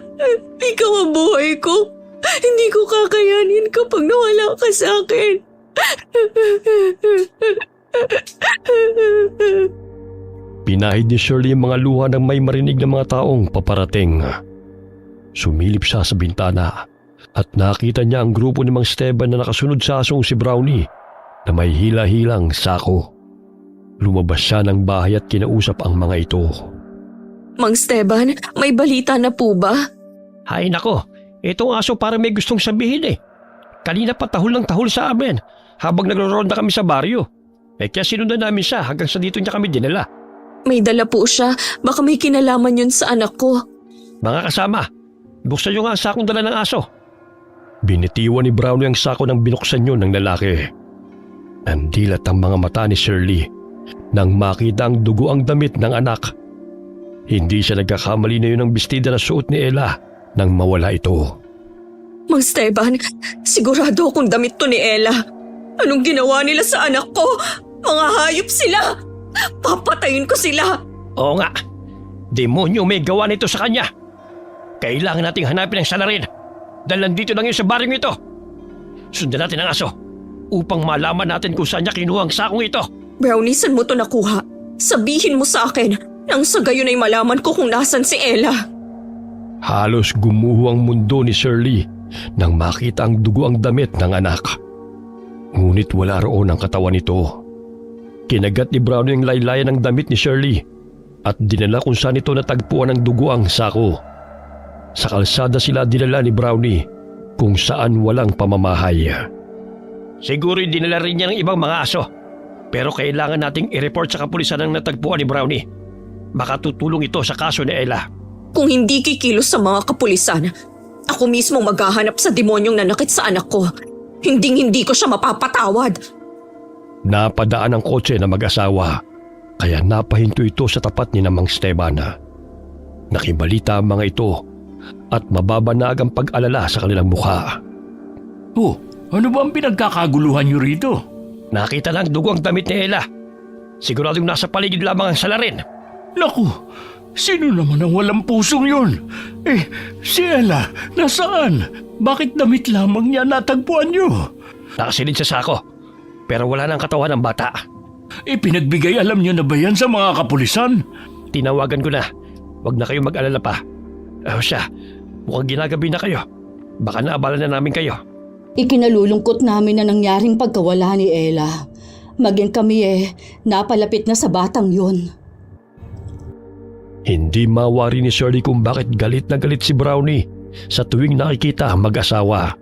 Ikaw ang buhay ko. Hindi ko kakayanin kapag nawala ka sa akin. Pinahid ni Shirley ang mga luha ng may marinig na mga taong paparating. Sumilip siya sa bintana at nakita niya ang grupo ni Mang Esteban na nakasunod sa asong si Brownie na may hila-hilang sako. Lumabas siya ng bahay at kinausap ang mga ito. Mang Esteban, may balita na po ba? Hay nako, itong aso para may gustong sabihin eh. Kanina pa tahol ng tahol sa amin habang nagro-ronda kami sa baryo. Kaya sinundan namin siya hanggang sa dito niya kami dinala. May dala po siya. Baka may kinalaman yun sa anak ko. Mga kasama, buksan niyo nga ang sakong dala ng aso. Binitiwan ni Brownie ang sako ng binuksan niyo ng lalaki. Nandilat ang mga mata ni Shirley nang makita ang dugo ang damit ng anak. Hindi siya nagkakamali na yun ang bestida na suot ni Ella nang mawala ito. Mang Esteban, sigurado akong damit to ni Ella. Anong ginawa nila sa anak ko? Mga hayop sila! Papatayin ko sila! Oo nga, demonyo may gawa nito sa kanya. Kailangan nating hanapin ang salarin dahil nandito lang yun sa baryong ito. Sundan natin ang aso upang malaman natin kung saan niya kinuha ang sakong ito. Brownie, saan mo to nakuha? Sabihin mo sa akin nang sa gayon ay malaman ko kung nasan si Ella. Halos gumuho ang mundo ni Shirley nang makita ang dugo ang damit ng anak. Ngunit wala roon ang katawan nito. Kinagat ni Brownie ang laylayan ng damit ni Shirley at dinala kung saan ito natagpuan ng dugo ang sako. Sa kalsada sila dinala ni Brownie kung saan walang pamamahay. Siguro dinala rin niya ng ibang mga aso. Pero kailangan nating i-report sa kapulisan ang natagpuan ni Brownie. Baka tutulong ito sa kaso ni Ella. Kung hindi kikilos sa mga kapulisan, ako mismo maghahanap sa demonyong nanakit sa anak ko. Hindi ko siya mapapatawad. Napadaan ang kotse na mag-asawa kaya napahinto ito sa tapat ni Mang Esteban. Nakibalita ang mga ito at mababanag ang pag-alala sa kanilang mukha. Oh, ano ba ang pinagkakaguluhan niyo rito? Nakita lang dugo ang damit ni Ella. Siguradong nasa paligid lamang ang salarin. Naku, sino naman ang walang pusong yun? Si Ella, nasaan? Bakit damit lamang niya natagpuan niyo? Nakasilid sa sako, pero wala nang katawan ng bata. Pinagbigay alam niyo na ba yan sa mga kapulisan? Tinawagan ko na. Huwag na kayo mag-alala pa. Siya, mukhang ginagabi na kayo. Baka naabala na namin kayo. Ikinalulungkot namin na nangyaring pagkawala ni Ella. Maging kami napalapit na sa batang yun. Hindi mawari ni Shirley kung bakit galit na galit si Brownie sa tuwing nakikita ang mag-asawa.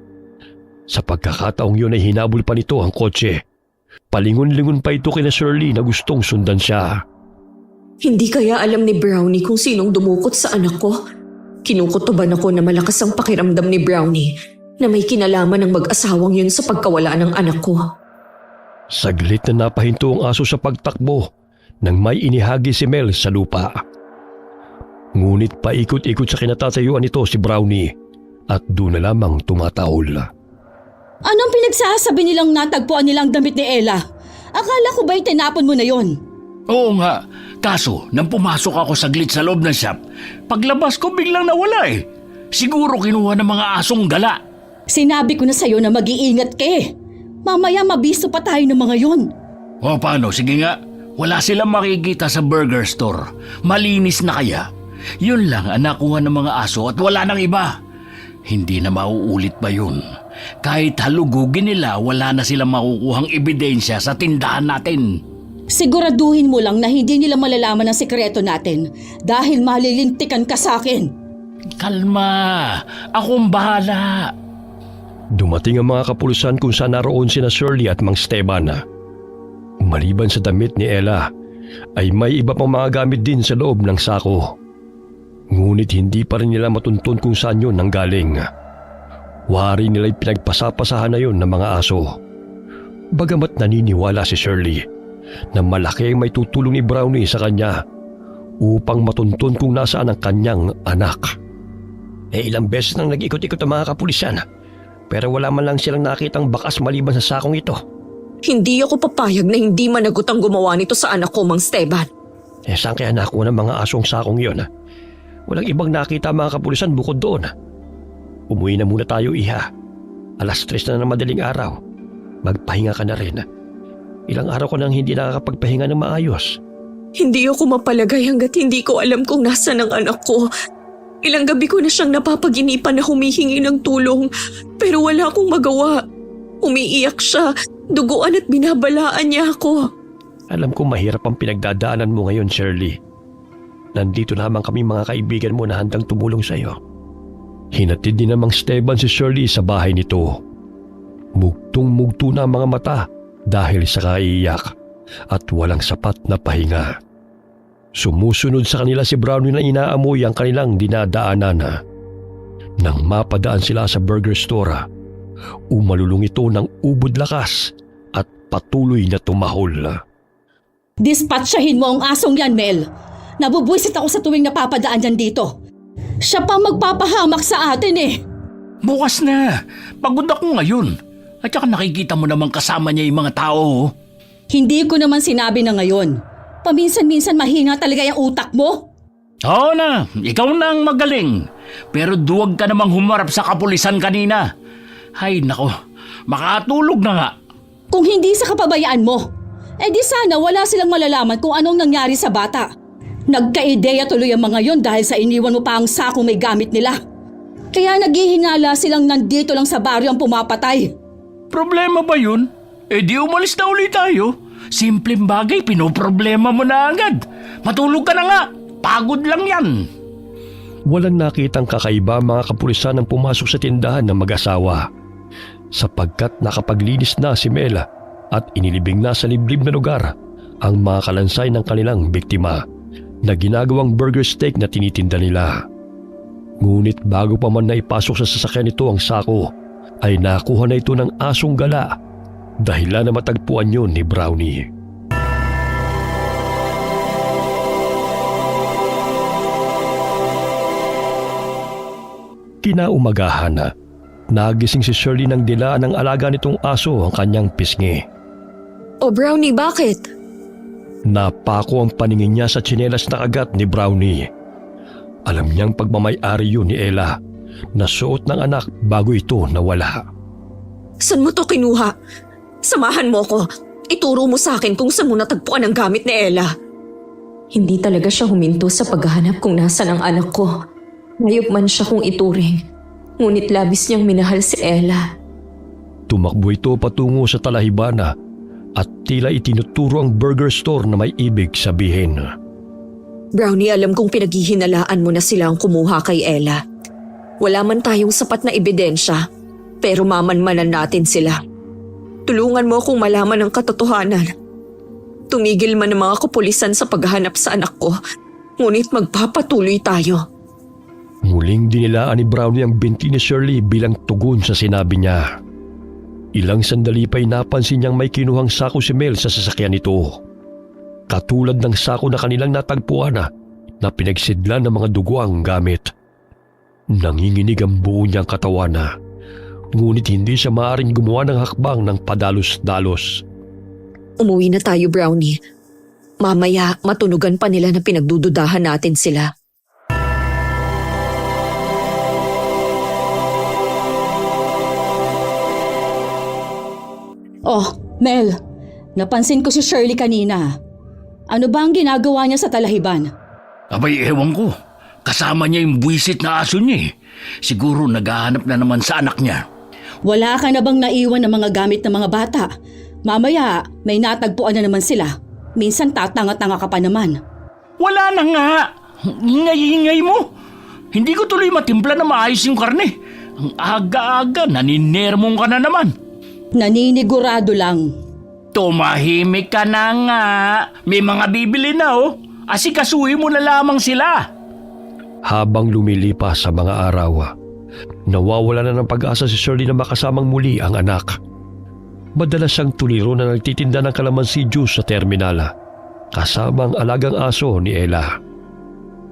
Sa pagkakataong yun ay hinabol pa nito ang kotse. Palingon-lingon pa ito kina Shirley na gustong sundan siya. Hindi kaya alam ni Brownie kung sinong dumukot sa anak ko? Kinukutuban ako na malakas ang pakiramdam ni Brownie na may kinalaman ng mag-asawang yun sa pagkawala ng anak ko. Saglit na napahinto ang aso sa pagtakbo nang may inihagi si Mel sa lupa. Ngunit paikot-ikot sa kinatatayuan nito si Brownie at doon na lamang tumataol. Anong pinagsasabi nilang natagpuan nilang damit ni Ella? Akala ko ba'y tinapon mo na yon? Oo nga, kaso nang pumasok ako saglit sa loob ng shop, paglabas ko biglang nawala Siguro kinuha ng mga asong gala. Sinabi ko na sa'yo na mag-iingat ka Mamaya mabisto pa tayo ng mga yon. O paano, sige nga, Wala silang makikita sa burger store. Malinis na kaya? Yun lang ang nakuha ng mga aso at wala nang iba. Hindi na mauulit pa yun. Kahit halugugin nila, wala na silang makukuhang ebidensya sa tindahan natin. Siguraduhin mo lang na hindi nila malalaman ang sikreto natin dahil malilintikan ka sa akin. Kalma, akong bahala. Dumating ang mga kapulisan kung saan naroon sina Shirley at Mang Esteban. Maliban sa damit ni Ella, ay may iba pang mga gamit din sa loob ng sako. Ngunit hindi pa rin nila matuntun kung saan yun nanggaling. Wari nila'y pinagpasapasahan na yun ng mga aso. Bagamat naniniwala si Shirley na malaki ang may tutulong ni Brownie sa kanya upang matuntun kung nasaan ang kanyang anak. Ilang beses nang nag-ikot-ikot ang mga kapulisan, pero wala man lang silang nakitang bakas maliban sa sakong ito. Hindi ako papayag na hindi managot ang gumawa nito sa anak ko, Mang Esteban. Saan kaya nakuha ng mga asong sakong yun? Walang ibang nakita mga kapulisan bukod doon. Umuwi na muna tayo, Iha. 3:00 na ng madaling araw. Magpahinga ka na rin. Ilang araw ko nang hindi nakakapagpahinga ng maayos. Hindi ako mapalagay hanggat hindi ko alam kung nasaan ang anak ko. Ilang gabi ko na siyang napapaginipan na humihingi ng tulong, pero wala akong magawa. Umiiyak siya, duguan at binabalaan niya ako. Alam ko mahirap ang pinagdadaanan mo ngayon, Shirley. Nandito lamang kami mga kaibigan mo na handang tumulong sa iyo. Hinatid din namang Esteban si Shirley sa bahay nito. Mugtong-mugto na ang mga mata dahil sa kaiiyak at walang sapat na pahinga. Sumusunod sa kanila si Brownie na inaamoy ang kanilang dinadaanan. Nang mapadaan sila sa burger store, umalulong ito ng ubod lakas at patuloy na tumahol. Dispatchahin mo ang asong yan, Mel. Nabubwisit ako sa tuwing napapadaan yan dito. Siya pa magpapahamak sa atin eh. Bukas na. Pagod ako ngayon. At saka nakikita mo namang kasama niya yung mga tao. Hindi ko naman sinabi na ngayon. Paminsan-minsan mahina talaga yung utak mo. Oo na, ikaw na ang magaling. Pero duwag ka namang humarap sa kapulisan kanina. Hay nako, makatulog na nga. Kung hindi sa kapabayaan mo, di sana wala silang malalaman kung anong nangyari sa bata. Nagka-ideya tuloy ang mga yon dahil sa iniwan mo pa ang sakong may gamit nila. Kaya naghihinala silang nandito lang sa baryo ang pumapatay. Problema ba yun? Di umalis na ulit tayo. Simpleng bagay, pinoproblema mo na agad. Matulog ka na nga. Pagod lang yan. Walang nakitang kakaiba ang mga kapulisan nang pumasok sa tindahan ng mag-asawa, sapagkat nakapaglinis na si Mela at inilibing na sa liblib na lugar ang mga kalansay ng kanilang biktima na ginagawang burger steak na tinitinda nila. Ngunit bago pa man naipasok sa sasakyan nito ang sako, ay nakuha na ito ng asong gala, dahilan na matagpuan yun ni Brownie. Kinaumagahan, nagising si Shirley nang dilaan ng alaga nitong aso ang kanyang pisngi. O Brownie, bakit? Napako ang paningin niya sa tsinelas na kagat ni Brownie. Alam niyang pagmamay-ari yun ni Ella, na suot ng anak bago ito nawala. Saan mo to kinuha? Samahan mo ko. Ituro mo sa akin kung saan mo natagpuan ang gamit ni Ella. Hindi talaga siya huminto sa paghahanap kung nasaan ang anak ko. Ngayop man siya kung ituring. Ngunit labis niyang minahal si Ella. Tumakbo ito patungo sa talahibana at tila itinuturo ang burger store na may ibig sabihin. Brownie, alam kong pinaghihinalaan mo na sila ang kumuha kay Ella. Wala man tayong sapat na ebidensya, pero mamanmanan natin sila. Tulungan mo akong malaman ang katotohanan. Tumigil man ang mga kapulisan sa paghahanap sa anak ko, ngunit magpapatuloy tayo. Muling dinilaan ni Brownie ang binti ni Shirley bilang tugon sa sinabi niya. Ilang sandali pa'y napansin niyang may kinuhang sako si Mel sa sasakyan nito. Katulad ng sako na kanilang natagpuan na pinagsidlan ng mga dugo ang gamit. Nanginginig ang buo niyang katawan ngunit hindi siya maaaring gumawa ng hakbang ng padalos-dalos. Umuwi na tayo, Brownie. Mamaya matunugan pa nila na pinagdududahan natin sila. Oh, Mel, napansin ko si Shirley kanina. Ano ba ang ginagawa niya sa talahiban? Abay, ewan ko. Kasama niya yung buwisit na aso niya eh. Siguro naghahanap na naman sa anak niya. Wala ka na bang naiwan ng mga gamit ng mga bata? Mamaya, may natagpuan na naman sila. Minsan tatanga-tanga ka pa naman. Wala na nga. Ingay-ingay mo. Hindi ko tuloy matimpla na maayos yung karne. Ang aga-aga, naninermong ka na naman. Naninigurado lang. Tumahimik ka na nga. May mga bibili na oh. Asikasuhin mo na lamang sila. Habang lumilipas sa mga araw, nawawala na ng pag-asa si Shirley na makasamang muli ang anak. Madalas siyang tuliro na nagtitinda ng kalamansi juice sa terminal, kasama ang alagang aso ni Ella.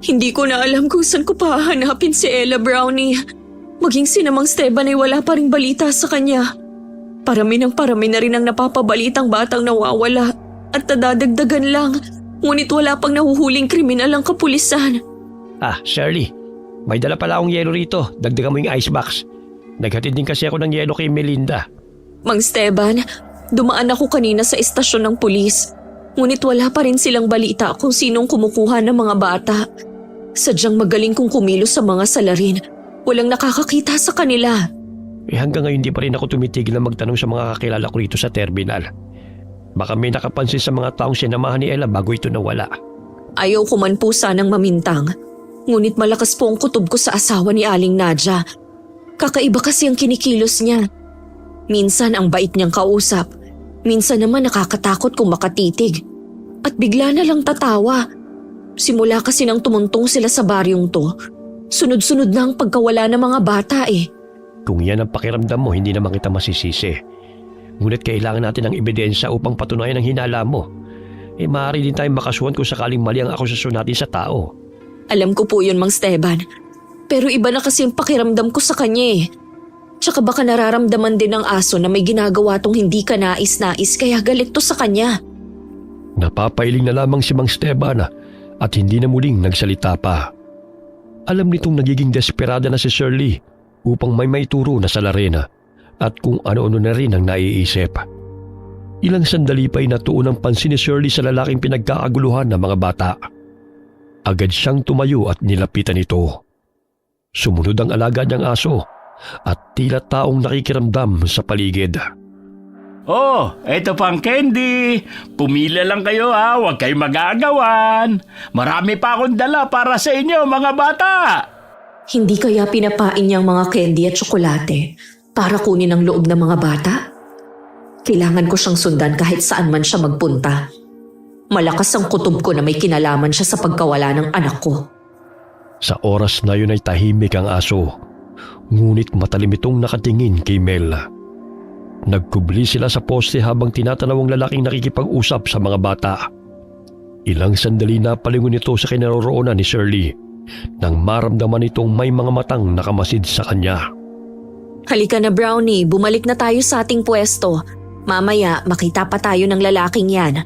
Hindi ko na alam kung saan ko pahanapin si Ella, Brownie. Maging si Namang Esteban ay wala pa ring balita sa kanya. Parami na rin ang napapabalitang batang nawawala at nadadagdagan lang. Ngunit wala pang nahuhuling kriminal ang kapulisan. Shirley, may dala pala akong yelo rito. Dagdagan mo yung icebox. Naghatid din kasi ako ng yelo kay Melinda. Mang Esteban, dumaan ako kanina sa istasyon ng pulis. Ngunit wala pa rin silang balita kung sinong kumukuha ng mga bata. Sadyang magaling kong kumilos sa mga salarin. Walang nakakakita sa kanila. Hanggang ngayon di pa rin ako tumitigil na magtanong sa mga kakilala ko rito sa terminal. Baka may nakapansin sa mga taong sinamahan ni Ella bago ito nawala. Ayaw ko man po sanang mamintang. Ngunit malakas po ang kutob ko sa asawa ni Aling Nadia. Kakaiba kasi ang kinikilos niya. Minsan ang bait niyang kausap. Minsan naman nakakatakot kung makatitig. At bigla na lang tatawa. Simula kasi nang tumuntong sila sa baryong to, sunod-sunod na ang pagkawala ng mga bata eh. Kung yan ang pakiramdam mo, hindi naman kita masisisi. Ngunit kailangan natin ng ebidensya upang patunayan ang hinala mo. Maaari din tayong makasuhan kung sakaling mali ang akusasyon natin sa tao. Alam ko po yun, Mang Esteban. Pero iba na kasi ang pakiramdam ko sa kanya eh. Tsaka baka nararamdaman din ng aso na may ginagawa tong hindi ka nais-nais kaya galit to sa kanya. Napapailing na lamang si Mang Esteban at hindi na muling nagsalita pa. Alam nitong nagiging desperada na si Shirley upang may maituro na salarin at kung ano-ano na rin ang naiisip. Ilang sandali pa'y natuon ang pansin ni Shirley sa lalaking pinagkakaguluhan ng mga bata. Agad siyang tumayo at nilapitan ito. Sumunod ang alaga niyang aso at tila taong nakikiramdam sa paligid. Oh, eto pang candy. Pumila lang kayo ha, huwag kayong magagawan. Marami pa akong dala para sa inyo mga bata. Hindi kaya pinapain niyang mga candy at tsokolate para kunin ang loob ng mga bata? Kailangan ko siyang sundan kahit saan man siya magpunta. Malakas ang kutob ko na may kinalaman siya sa pagkawala ng anak ko. Sa oras na yun ay tahimik ang aso, ngunit matalim itong nakatingin kay Mel. Nagkubli sila sa poste habang tinatanaw ang lalaking nakikipag-usap sa mga bata. Ilang sandali na palingon ito sa kinaroroonan ni Shirley nang maramdaman itong may mga matang nakamasid sa kanya. Halika na, Brownie, bumalik na tayo sa ating pwesto. Mamaya makita pa tayo ng lalaking yan.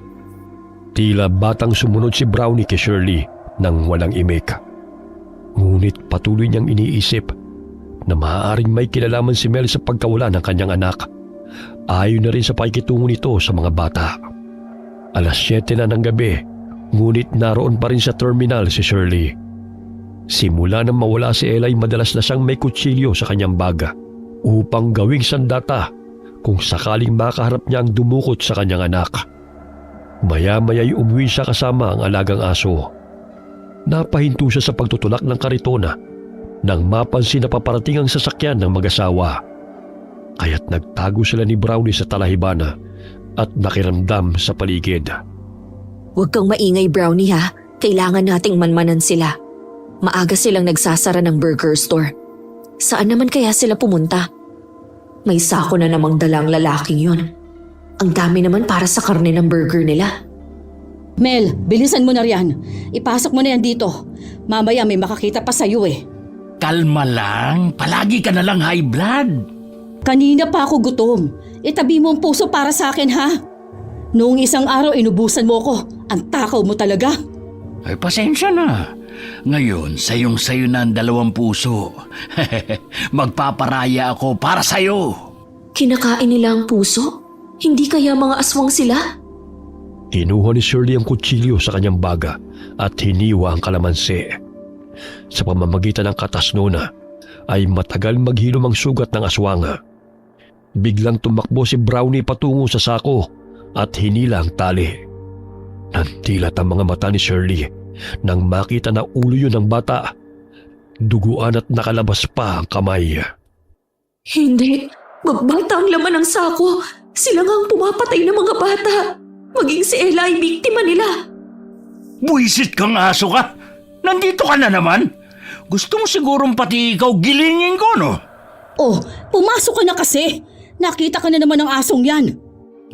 Tila batang sumunod si Brownie kay Shirley nang walang imik. Ngunit patuloy niyang iniisip na maaaring may kinalaman si Mel sa pagkawala ng kanyang anak. Ayon na rin sa pakikitungo nito sa mga bata. Alas 7 na ng gabi, ngunit naroon pa rin sa terminal si Shirley. Simula nang mawala si Ella ay madalas na siyang may kutsilyo sa kanyang baga upang gawing sandata kung sakaling makaharap niya ang dumukot sa kanyang anak. Maya-maya'y umuwi siya kasama ang alagang aso. Napahinto siya sa pagtutulak ng karitona nang mapansin na paparating ang sasakyan ng mag-asawa. Kaya't nagtago sila ni Brownie sa talahiban at nakiramdam sa paligid. Huwag kang maingay, Brownie ha. Kailangan nating manmanan sila. Maaga silang nagsasara ng burger store. Saan naman kaya sila pumunta? May sako na namang dalang lalaking yun. Ang dami naman para sa karne ng burger nila. Mel, bilisan mo na riyan. Ipasok mo na yan dito. Mamaya may makakita pa sa'yo eh. Kalma lang, palagi ka na lang high blood. Kanina pa ako gutom. Itabi mo ang puso para sa akin ha. Noong isang araw inubusan mo ko. Ang takaw mo talaga. Ay, pasensya na. Ngayon, sayong-sayo na ang 2 puso. Magpaparaya ako para sa'yo. Kinakain nila ang puso? Hindi kaya mga aswang sila? Kinuha ni Shirley ang kutsilyo sa kanyang baga at hiniwa ang kalamansi. Sa pamamagitan ng katas nuna ay matagal maghilom ang sugat ng aswang. Biglang tumakbo si Brownie patungo sa sako at hinila ang tali. Nantilat ang mga mata ni Shirley nang makita na ulo yun ng bata. Duguan at nakalabas pa ang kamay. Hindi. Bata ang laman ng sako. Sila nga ang pumapatay ng mga bata. Maging si Ella ay biktima nila. Buisit kang aso ka! Nandito ka na naman! Gusto mo sigurong pati ikaw gilingin ko, no? Oh, pumasok ka na kasi. Nakita ka na naman ng asong yan.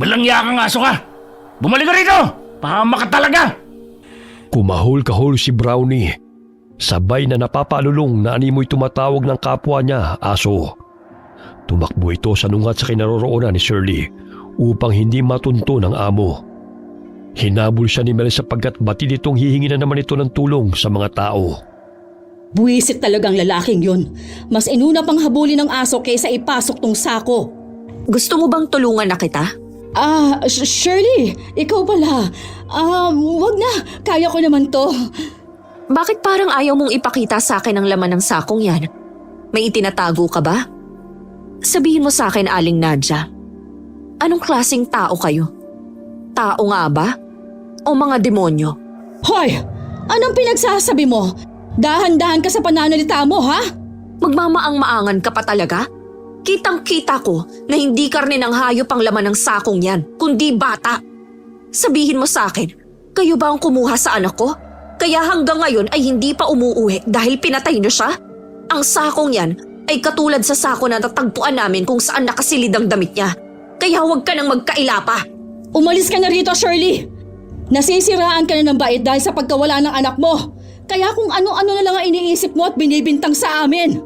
Malangya kang aso ka! Bumalik ka rito! Pahama ka talaga! Kumahol-kahol si Brownie. Sabay na napapalulong na animoy tumatawag ng kapwa niya, aso. Tumakbo ito sa nungat sa kinaroroonan ni Shirley upang hindi matunto ng amo. Hinabol siya ni Mel sapagkat batid itong hihingi na naman ito ng tulong sa mga tao. Buwisit talagang lalaking yun. Mas inuna pang habulin ng aso kaysa ipasok tong sako. Gusto mo bang tulungan na kita? Shirley, ikaw pala. Wag na. Kaya ko naman to. Bakit parang ayaw mong ipakita sa akin ang laman ng sakong yan? May itinatago ka ba? Sabihin mo sa akin, Aling Nadja. Anong klaseng tao kayo? Tao nga ba? O mga demonyo? Hoy! Anong pinagsasabi mo? Dahan-dahan ka sa pananalita mo, ha? Magmamaang-maangan ka pa talaga? Kitang-kita ko na hindi karne ng hayop ang laman ng sakong yan, kundi bata. Sabihin mo sa akin, kayo ba ang kumuha sa anak ko? Kaya hanggang ngayon ay hindi pa umuuwi dahil pinatay niyo siya? Ang sakong yan ay katulad sa sako na natagpuan namin kung saan nakasilid ang damit niya. Kaya huwag ka nang magkaila pa. Umalis ka na rito, Shirley! Nasisiraan ka na ng bait dahil sa pagkawala ng anak mo. Kaya kung ano-ano na lang ang iniisip mo at binibintang sa amin.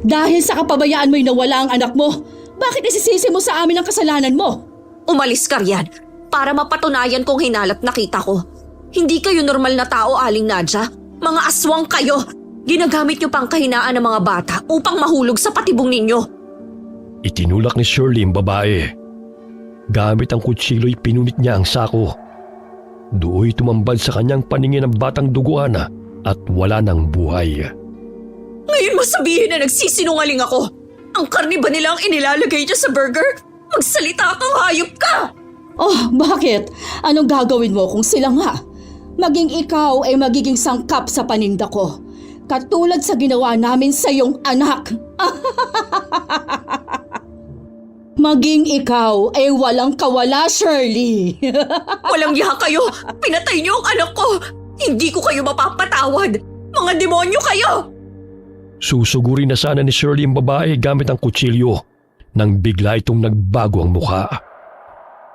Dahil sa kapabayaan mo'y nawala ang anak mo, bakit isisisi mo sa amin ang kasalanan mo? Umalis ka riyan para mapatunayan kong hinalat nakita ko. Hindi kayo normal na tao, Aling Nadja. Mga aswang kayo. Ginagamit niyo pang kahinaan ng mga bata upang mahulog sa patibong ninyo. Itinulak ni Shirley ang babae. Gamit ang kutsilo'y pinunit niya ang sako. Dooy tumambad sa kanyang paningin ang batang duguan at wala ng buhay. Ngayon mo sabihin na nagsisinungaling ako. Ang karne ba nila ang inilalagay niya sa burger? Magsalita kang hayop ka! Oh, bakit? Anong gagawin mo kung sila nga? Maging ikaw ay magiging sangkap sa paninda ko. Katulad sa ginawa namin sa iyong anak. Maging ikaw ay walang kawala, Shirley. Walang yaha kayo! Pinatay niyo ang anak ko! Hindi ko kayo mapapatawad! Mga demonyo kayo! Susugurin na sana ni Shirley ang babae gamit ang kutsilyo nang bigla itong nagbago ang mukha.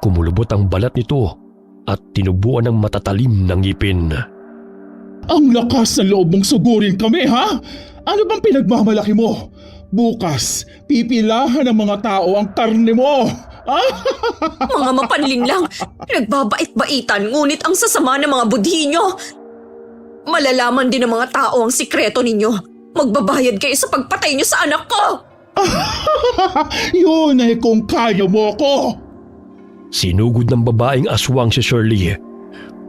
Kumulubot ang balat nito at tinubuan ng matatalim ng ngipin. Ang lakas ng loob mong sugurin kami, ha? Ano bang pinagmamalaki mo? Bukas, pipilahan ng mga tao ang karne mo. Mga mapanling lang, nagbabait-baitan ngunit ang sasama ng mga budhi nyo. Malalaman din ng mga tao ang sikreto ninyo. Magbabayad kayo sa pagpatay nyo sa anak ko! Yun ay kung kaya mo ko. Sinugod ng babaeng aswang si Shirley.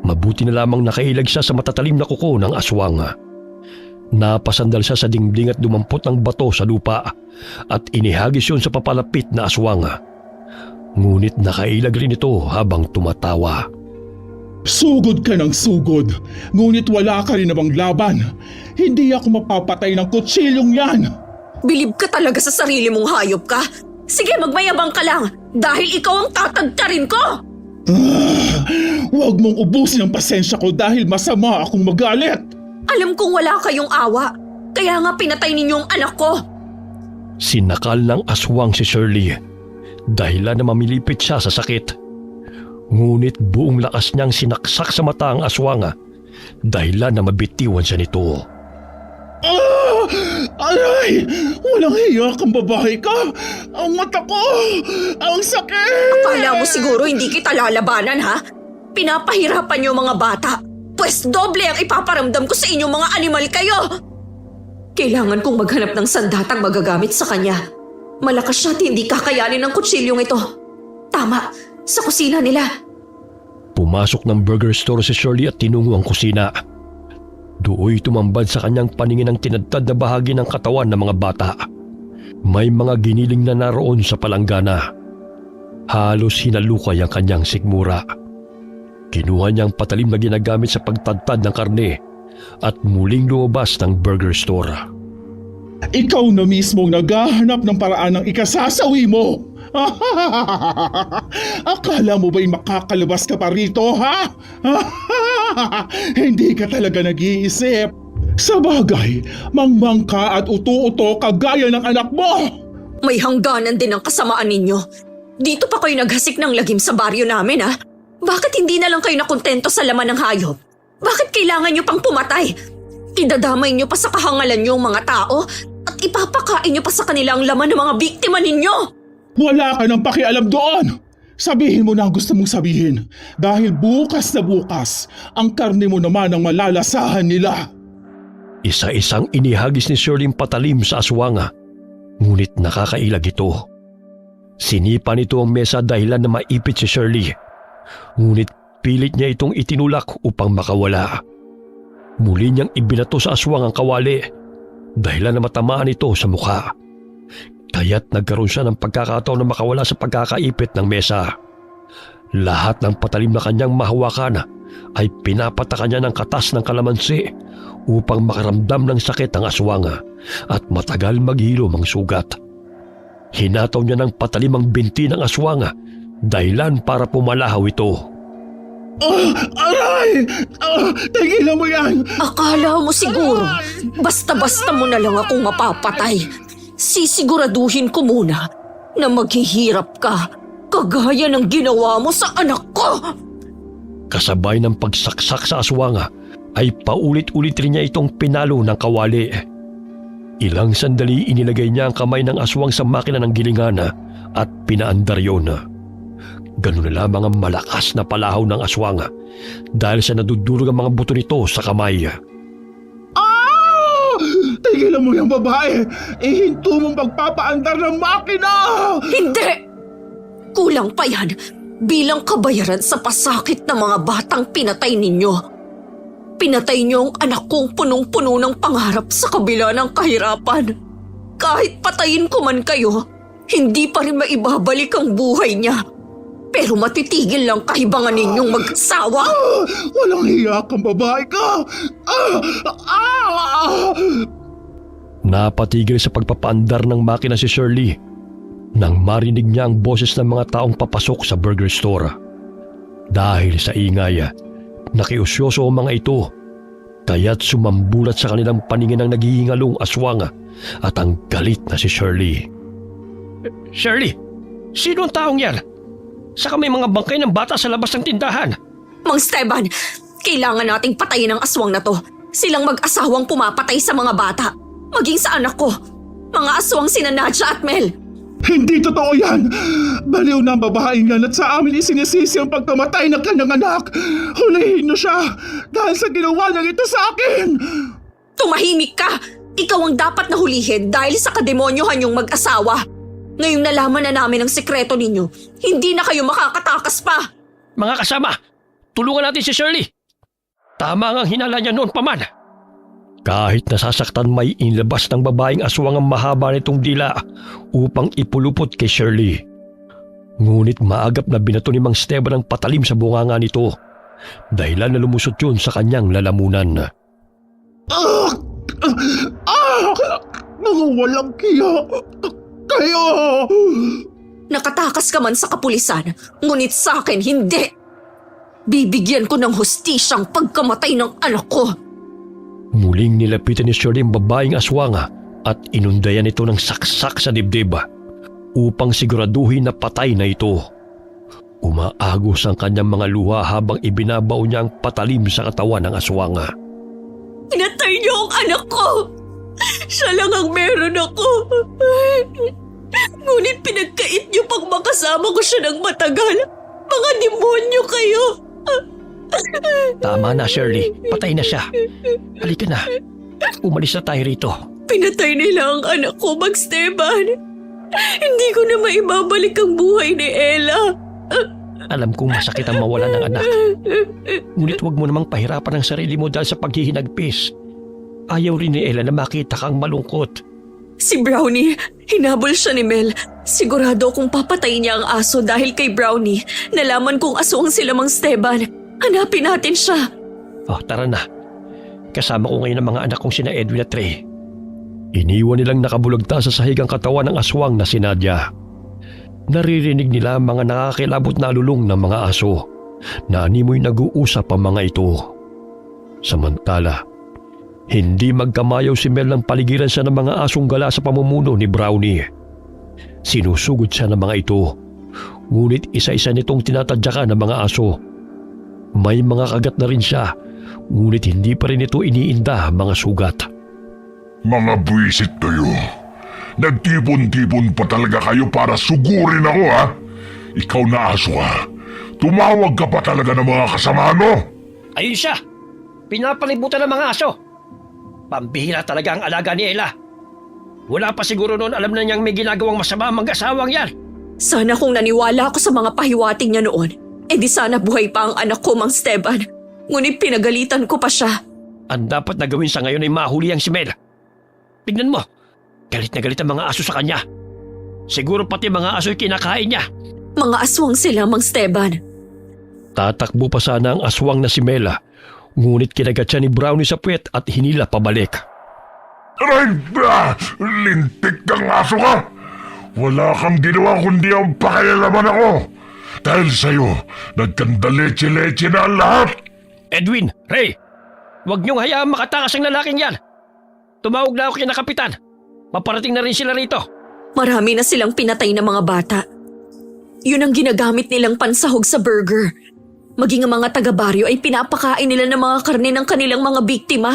Mabuti na lamang nakailag siya sa matatalim na kuko ng aswang. Napasandal siya sa dingding at dumampot ng bato sa lupa at inihagis yun sa papalapit na aswang. Ngunit nakailag rin ito habang tumatawa. Sugod ka ng sugod, ngunit wala ka rin namang laban. Hindi ako mapapatay ng kutsilyong yan. Bilib ka talaga sa sarili mong hayop ka? Sige, magmayabang ka lang dahil ikaw ang tatagtarin ko! Huwag mong ubusin ang pasensya ko dahil masama akong magalit. Alam kong wala kayong awa, kaya nga pinatay ninyo ang anak ko. Sinakal ng aswang si Shirley. Dahilan na mamilipit siya sa sakit. Ngunit buong lakas niyang sinaksak sa mata ang aswang dahilan na mabitiwan siya nito. Aray! Walang hiya kang babae ka! Ang mata ko! Ang sakit! Akala mo siguro hindi kita lalabanan, ha? Pinapahirapan niyo mga bata. Pwes doble ang ipaparamdam ko sa inyong mga animal kayo! Kailangan kong maghanap ng sandatang magagamit sa kanya. Malakas siya at hindi kakayanin ng kutsilyong ito. Tama, sa kusina nila. Pumasok ng burger store si Shirley at tinungo ang kusina. Dooy tumambad sa kanyang paningin ang tinadtad na bahagi ng katawan ng mga bata. May mga giniling na naroon sa palanggana. Halos hinalukay ang kanyang sikmura. Kinuha niyang patalim na ginagamit sa pagtadtad ng karne at muling lumabas ng burger store. Ikaw na mismong naghahanap ng paraan ng ikasasawi mo. Akala mo ba'y makakalabas ka pa rito, ha? Hindi ka talaga nag-iisip. Sa bagay, mangmang ka at uto-uto kagaya ng anak mo. May hangganan din ang kasamaan ninyo. Dito pa kayo naghasik ng lagim sa baryo namin, ha? Bakit hindi na lang kayo nakontento sa laman ng hayop? Bakit kailangan nyo pang pumatay? Idadamay nyo pa sa kahangalan nyo ang mga tao at ipapakain nyo pa sa kanila ang laman ng mga biktima ninyo! Wala ka nang pakialam doon. Sabihin mo na ang gusto mong sabihin. Dahil bukas na bukas, ang karne mo naman ang malalasahan nila. Isa-isang inihagis ni Shirley patalim sa aswanga. Ngunit nakakailag ito. Sinipa nito ang mesa dahilan na maipit si Shirley. Ngunit pilit niya itong itinulak upang makawala. Muli niyang ibinato sa aswang ang kawali dahilan na matamaan ito sa mukha. Kaya't nagkaroon siya ng pagkakataon na makawala sa pagkakaipit ng mesa. Lahat ng patalim na kanyang mahawakan ay pinapatakan niya ng katas ng kalamansi upang makaramdam ng sakit ang aswanga at matagal maghilom ang sugat. Hinataw niya ng patalim ang binti ng aswanga dahilan para pumalahaw ito. Aray! Tigilan mo yan! Akala mo siguro, basta-basta mo na lang akong mapapatay. Sisiguraduhin ko muna na maghihirap ka kagaya ng ginawa mo sa anak ko. Kasabay ng pagsaksak sa aswanga ay paulit-ulit rin niya itong pinalo ng kawali. Ilang sandali inilagay niya ang kamay ng aswang sa makina ng gilingan at pinaandar yun. Ganun na lamang ang malakas na palahaw ng aswanga dahil sa nadudurog ang mga buto nito sa kamay. Tigilan mo yung babae! Ihinto mong pagpapaandar ng makina! Hindi! Kulang pa yan bilang kabayaran sa pasakit ng mga batang pinatay ninyo. Pinatay niyo ang anak kong punong-puno ng pangarap sa kabila ng kahirapan. Kahit patayin ko man kayo, hindi pa rin maibabalik ang buhay niya. Pero matitigil lang kahibangan ninyong mag-asawa. Walang hiya kang babae ka! Napatigil sa pagpapaandar ng makina si Shirley nang marinig niya ang boses ng mga taong papasok sa burger store. Dahil sa ingay, nakiusyoso ang mga ito, kaya't sumambulat sa kanilang paningin ang naghihingalong aswang at ang galit na si Shirley. Shirley, sino ang taong yan? Saka may mga bangkay ng bata sa labas ng tindahan. Mang Esteban, kailangan nating patayin ang aswang na to. Silang mag-asawang pumapatay sa mga bata. Maging sa anak ko. Mga aswang sina Nadja at Mel. Hindi totoo yan! Baliw na ang babaeng yan at sa amin isinisisi ang pagkamatay ng kanyang anak! Hulihin niyo siya dahil sa ginawa niya ito sa akin! Tumahimik ka! Ikaw ang dapat na hulihin dahil sa kademonyohan yung mag-asawa. Ngayong nalaman na namin ang sekreto ninyo, hindi na kayo makakatakas pa! Mga kasama, tulungan natin si Shirley. Tama ang hinala niya noon pa man. Kahit nasasaktan may inilabas ng babaeng aswang ang mahaba nitong dila upang ipulupot kay Shirley. Ngunit maagap na binato ni Mang Esteban ang patalim sa bunganga nito dahilan na lumusot yun sa kanyang lalamunan. Mga walang kiya! Kayo! Nakatakas ka man sa kapulisan, ngunit sa akin hindi. Bibigyan ko ng hustisyang pagkamatay ng anak ko. Muling nilapitan ni Shirley ang babaeng aswanga at inundayan ito ng saksak sa dibdib upang siguraduhin na patay na ito. Umaagos ang kanyang mga luha habang ibinabaw niya ang patalim sa katawan ng aswanga. Pinatay niyo ang anak ko! Siya lang ang meron ako. Ngunit pinagkait niyo pang makasama ko siya ng matagal. Mga demonyo kayo! Tama na, Shirley. Patay na siya. Halika na. Umalis na tayo rito. Pinatay nila ang anak ko, Mang Esteban. Hindi ko na maibabalik ang buhay ni Ella. Alam kong masakit ang mawala ng anak. Ngunit huwag mo namang pahirapan ang sarili mo dahil sa paghihinagpis. Ayaw rin ni Ella na makita kang malungkot. Si Brownie, hinabol siya ni Mel. Sigurado kung papatayin niya ang aso dahil kay Brownie. Nalaman kong aswang sila Mang Esteban. Hanapin natin siya. Oh, tara na. Kasama ko ngayon ang mga anak kong sina Edwin at Trey. Iniwan nilang nakabulagta sa sahig ang katawan ng aswang na si Nadia. Naririnig nila ang mga nakakilabot na alulong ng mga aso na animoy nag-uusap ang mga ito. Samantala, hindi magkamayaw si Mel ng paligiran siya ng mga asong gala sa pamumuno ni Brownie. Sinusugod siya ng mga ito, ngunit isa-isa nitong tinatadyakan ng mga aso. May mga kagat na rin siya, ngunit hindi pa rin ito iniinda ang mga sugat. Mga buwisit kayo. Nagtipon-tipon pa talaga kayo para sugurin ako, ha? Ikaw na aso, ha? Tumawag ka pa talaga ng mga kasama mo? Ayun siya! Pinapalibutan ng mga aso! Pambihira talaga ang alaga ni Ella. Wala pa siguro noon alam na niyang may ginagawang masama ang mag-asawang yan. Sana kung naniwala ako sa mga pahiwating niya noon, di sana buhay pa ang anak ko, Mang Esteban. Ngunit pinagalitan ko pa siya. Ang dapat na gawin sa ngayon ay mahuli ang si Mel. Tignan mo, galit na galit ang mga aso sa kanya. Siguro pati mga aso ay kinakain niya. Mga aswang sila, Mang Esteban. Tatakbo pa sana ang aswang na si Mela, ngunit kinagat siya ni Brownie sa puwet at hinila pabalik. Aray ba! Lintik kang aso ka! Wala kang ginawa kundi ang pakialaman ako! Dahil sa'yo, nagkandaleche-leche na ang lahat! Edwin, Ray, huwag niyong hayaang makatakas ang lalaking yan. Tumawag na ako kina Kapitan. Paparating na rin sila rito. Marami na silang pinatay na mga bata. Yun ang ginagamit nilang pansahog sa burger. Maging ang mga taga-baryo ay pinapakain nila ng mga karne ng kanilang mga biktima.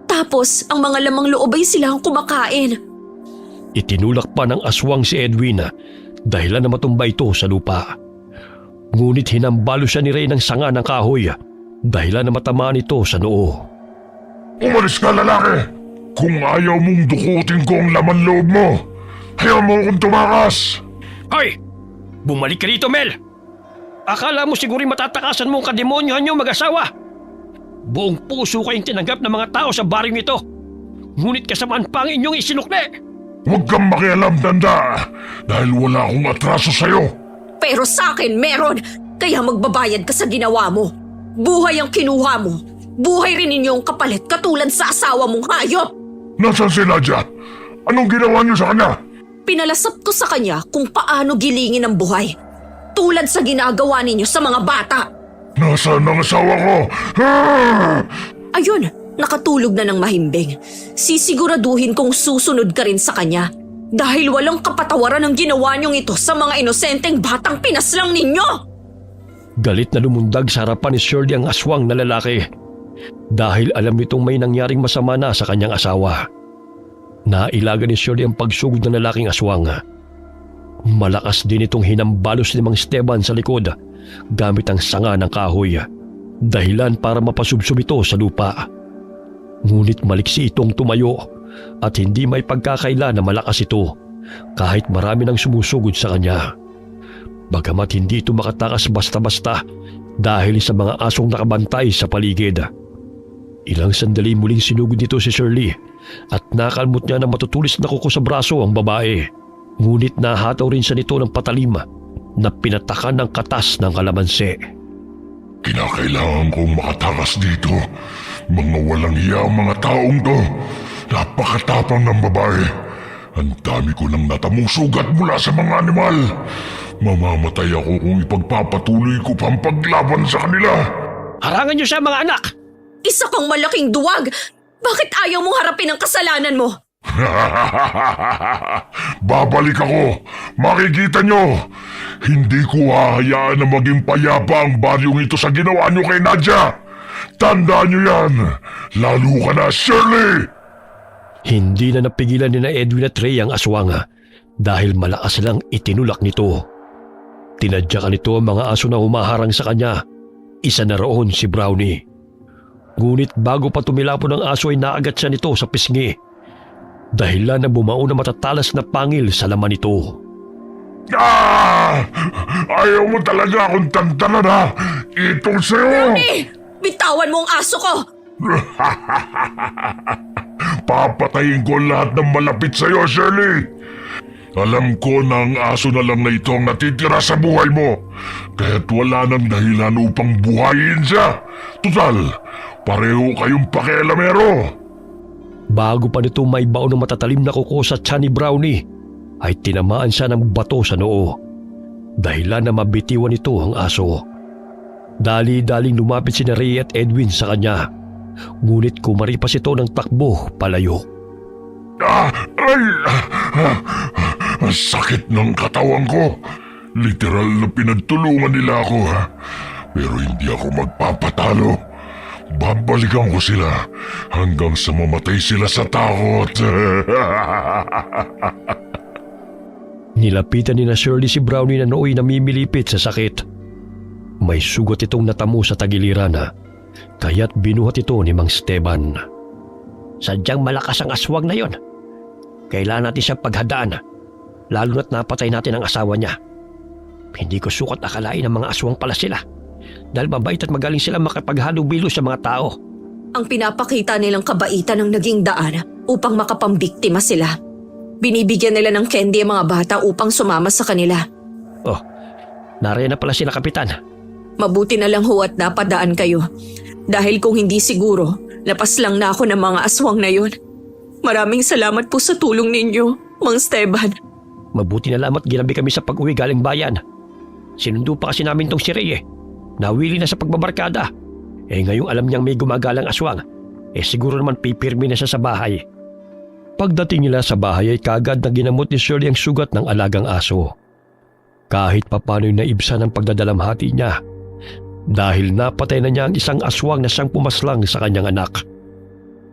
Tapos, ang mga lamang loob ay silang kumakain. Itinulak pa ng aswang si Edwin dahilan na matumba ito sa lupa. Ngunit hinambalo siya ni Ray ng sanga ng kahoy dahilan na matamaan ito sa noo. Umalis ka, lalaki! Kung ayaw mong dukutin ko ang laman loob mo, ayaw mo akong tumakas! Hoy! Bumalik ka rito, Mel! Akala mo siguro'y matatakasan mo ang kademonyohan niyo mag-asawa. Buong puso kayong tinanggap ng mga tao sa baryong ito. Ngunit kasamaan pa ang inyong isinukli. Huwag kang makialam, tanda, dahil wala akong atraso sa'yo. Pero sa akin meron, kaya magbabayad ka sa ginawa mo. Buhay ang kinuha mo. Buhay rin ninyong kapalit katulad sa asawa mong hayop. Nasaan si Nadia? Anong ginawa niyo sa kanya? Pinalasap ko sa kanya kung paano gilingin ang buhay. Tulad sa ginagawa ninyo sa mga bata. Nasaan ang asawa ko? Ah! Ayun, nakatulog na ng mahimbing. Sisiguraduhin kong susunod ka rin sa kanya. Dahil walang kapatawaran ang ginawa niyong ito sa mga inosenteng batang pinaslang ninyo. Galit na lumundag sa harapan ni Shirley ang aswang na lalaki dahil alam nitong may nangyaring masama na sa kanyang asawa. Nailaga ni Shirley ang pagsugod ng lalaking aswang. Malakas din itong hinambalos ni Mang Esteban sa likod gamit ang sanga ng kahoy, dahilan para mapasubsob ito sa lupa. Ngunit maliksi itong tumayo at hindi may pagkakaila na malakas ito kahit marami nang sumusugod sa kanya. Bagamat hindi ito makatakas basta-basta dahil sa mga asong nakabantay sa paligid. Ilang sandali muling sinugod nito si Shirley at nakalmot niya na matutulis na kuko sa braso ang babae. Ngunit nahataw rin siya nito ng patalim na pinatakan ng katas ng kalamansi. Kinakailangan kong makatakas dito. Mga walang hiya ang mga taong to. Napakatapang ng babae. Ang dami ko nang natamong sugat mula sa mga animal. Mamamatay ako kung ipagpapatuloy ko pa ang paglaban sa kanila. Harangan niyo siya, mga anak! Isa kang malaking duwag! Bakit ayaw mong harapin ang kasalanan mo? Babalik ako. Makikita nyo. Hindi ko hahayaan na maging payapa ang baryong ito sa ginawa nyo kay Nadia. Tandaan nyo yan. Lalo ka na, Shirley! Hindi na napigilan ni na Edwin at Ray ang aswang dahil malakas silang itinulak nito. Tinadyakan nito ang mga aso na humaharang sa kanya. Isa na roon si Brownie. Ngunit bago pa tumilapon ang aso ay naagat siya nito sa pisngi. Dahilan na bumao na matatalas na pangil sa laman nito. Ah! Ayaw mo talaga akong tantanan ha! Itong sa'yo! Bitawan mo ang aso ko! Papatayin ko lahat ng malapit sa'yo, Shirley! Alam ko na ang aso na lang na ito ang natitira sa buhay mo. Kaya't wala nang dahilan upang buhayin siya. Tutal, pareho kayong pakialamero. Bago pa nito may baon ng matatalim na kuko sa tiyan ni Brownie, ay tinamaan siya ng bato sa noo. Dahilan na mabitiwan nito ang aso. Dali-daling lumapit si Ray at Edwin sa kanya. Ngunit kumaripas ito ng takbo palayo. Ang sakit ng katawan ko. Literal na pinagtulungan nila ako ha. Pero hindi ako magpapatalo. Babalikan ko sila hanggang sa mamatay sila sa takot. Nilapitan ni na Shirley si Brownie na nooy namimilipit sa sakit. May sugat itong natamo sa tagiliran kaya't binuhat ito ni Mang Esteban. Sadyang malakas ang aswang na yon. Kailangan natin siyang paghadaan, lalo na't napatay natin ang asawa niya. Hindi ko sukat akalain ng mga aswang pala sila, dahil mabait at magaling sila makapaghalubilo sa mga tao. Ang pinapakita nilang kabaitan ang naging daan upang makapambiktima sila. Binibigyan nila ng candy ang mga bata upang sumama sa kanila. Oh, nariyan na pala sila, Kapitan. Mabuti na lang ho at napadaan kayo. Dahil kung hindi siguro, lapas lang na ako ng mga aswang na yon. Maraming salamat po sa tulong ninyo, Mang Esteban. Mabuti na lang at ginabi kami sa pag-uwi galing bayan. Sinundo pa kasi namin tong si Ray Nawili na sa pagbabarkada. Ngayong alam niyang may gumagalang aswang, siguro naman pipirmi na siya sa bahay. Pagdating nila sa bahay ay kagad na ginamot ni Shirley ang sugat ng alagang aso. Kahit papano'y naibsan ang pagdadalamhati niya dahil napatay na niya ang isang aswang na siyang pumaslang sa kanyang anak.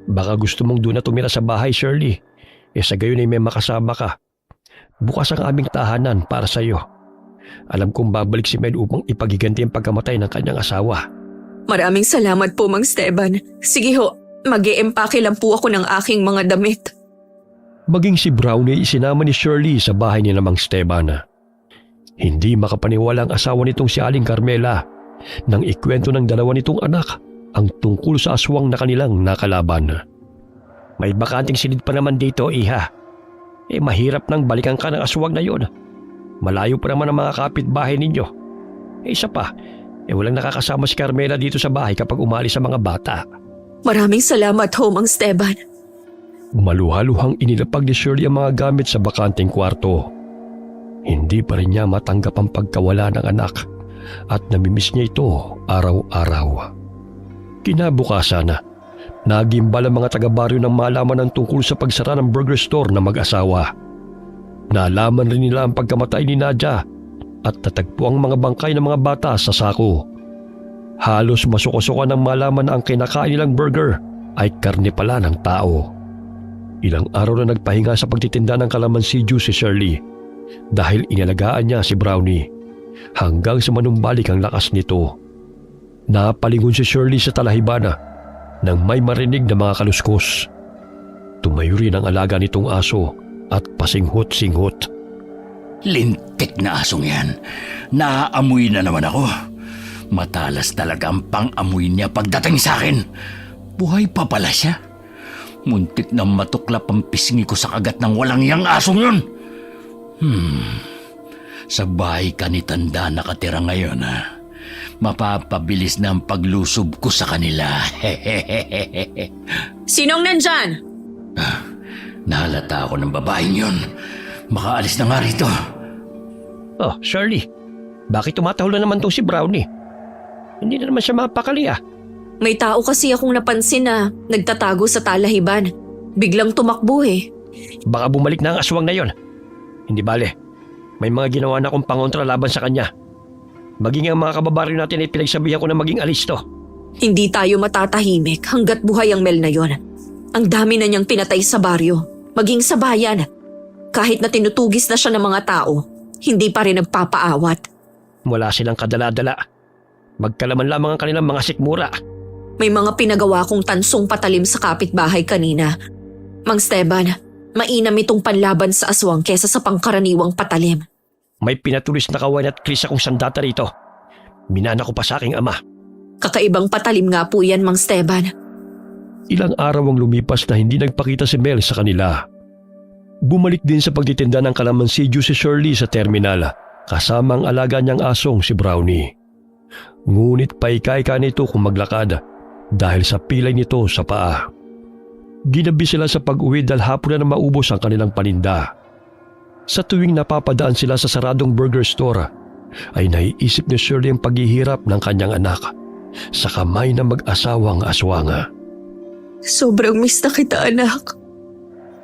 Baka gusto mong doon na tumira sa bahay, Shirley. Sa gayon ay may makasama ka. Bukas ang aming tahanan para sa iyo. Alam kong babalik si Mel upang ipagiganti ang pagkamatay ng kanyang asawa. Maraming salamat po, Mang Esteban. Sige ho, mag-e-empake lang po ako ng aking mga damit. Maging si Brownie isinama ni Shirley sa bahay ni Mang Esteban. Hindi makapaniwala ang asawa nitong si Aling Carmela nang ikwento ng dalawa nitong anak ang tungkol sa aswang na kanilang nakalaban. May bakanting silid pa naman dito, Iha. Mahirap nang balikan ka ng aswang na yon. Malayo pa naman ang mga kapitbahay ninyo. Isa pa, walang nakakasama si Carmela dito sa bahay kapag umalis sa mga bata. Maraming salamat ho, Mang Esteban. Maluhaluhang inilapag ni Shirley ang mga gamit sa bakanting kwarto. Hindi pa rin niya matanggap ang pagkawala ng anak at namimiss niya ito araw-araw. Kinabukasan, nagimbal ang mga taga-baryo ng malaman ng tungkol sa pagsara ng burger store na mag-asawa. Nalaman rin nila ang pagkamatay ni Nadia at natagpo ang mga bangkay ng mga bata sa sako. Halos masuko-suka ng malaman na ang kinakain nilang burger ay karne pala ng tao. Ilang araw na nagpahinga sa pagtitinda ng kalamansi juice si Shirley dahil inalagaan niya si Brownie hanggang sa manumbalik ang lakas nito. Napalingon si Shirley sa talahibana nang may marinig na mga kaluskos. Tumayo rin ang alaga nitong aso at pasinghot-singhot. Lintik na asong yan. Naaamoy na naman ako. Matalas talaga ang pang-amoy niya pagdating sa akin. Buhay pa pala siya. Muntik na matuklap ang pisngi ko sa kagat ng walang yang asong yun. Sa bahay ka ni Tanda nakatira ngayon ha. Mapapabilis na ang paglusob ko sa kanila. Sinong nandyan? Nahalata ako ng babaeng yun. Makaalis na nga rito. Oh, Shirley, bakit tumatahol na naman tong si Brownie? Hindi na naman siya mapakali May tao kasi akong napansin na nagtatago sa talahiban. Biglang tumakbo Baka bumalik na ang aswang na yon. Hindi bale, may mga ginawa na akong pangontra laban sa kanya. Maging ang mga kababaryo natin ay pinagsabihan ko na maging alisto. Hindi tayo matatahimik hanggat buhay ang Mel na yon. Ang dami na niyang pinatay sa baryo, maging sa bayan. Kahit na tinutugis na siya ng mga tao, hindi pa rin nagpapaawat. Wala silang kadala-dala. Magkalaman lamang ang kanilang mga sikmura. May mga pinagawa kong tansong patalim sa kapitbahay kanina. Mang Esteban, mainam itong panlaban sa aswang kesa sa pangkaraniwang patalim. may pinatulis na kawain at kris akong sandata rito. Minana ko pa sa aking ama. Kakaibang patalim nga po yan, Mang Esteban. Ilang araw ang lumipas na hindi nagpakita si Mel sa kanila. Bumalik din sa pagtitinda ng kalamansidyo si Shirley sa terminal kasama ang alaga niyang asong si Brownie. Ngunit paika-ika nito kung maglakad dahil sa pilay nito sa paa. Ginabi sila sa pag-uwi dahil hapon na maubos ang kanilang paninda. Sa tuwing napapadaan sila sa saradong burger store, ay naiisip ni Shirley ang paghihirap ng kanyang anak sa kamay ng mag-asawang aswanga. Sobrang miss na kita, anak.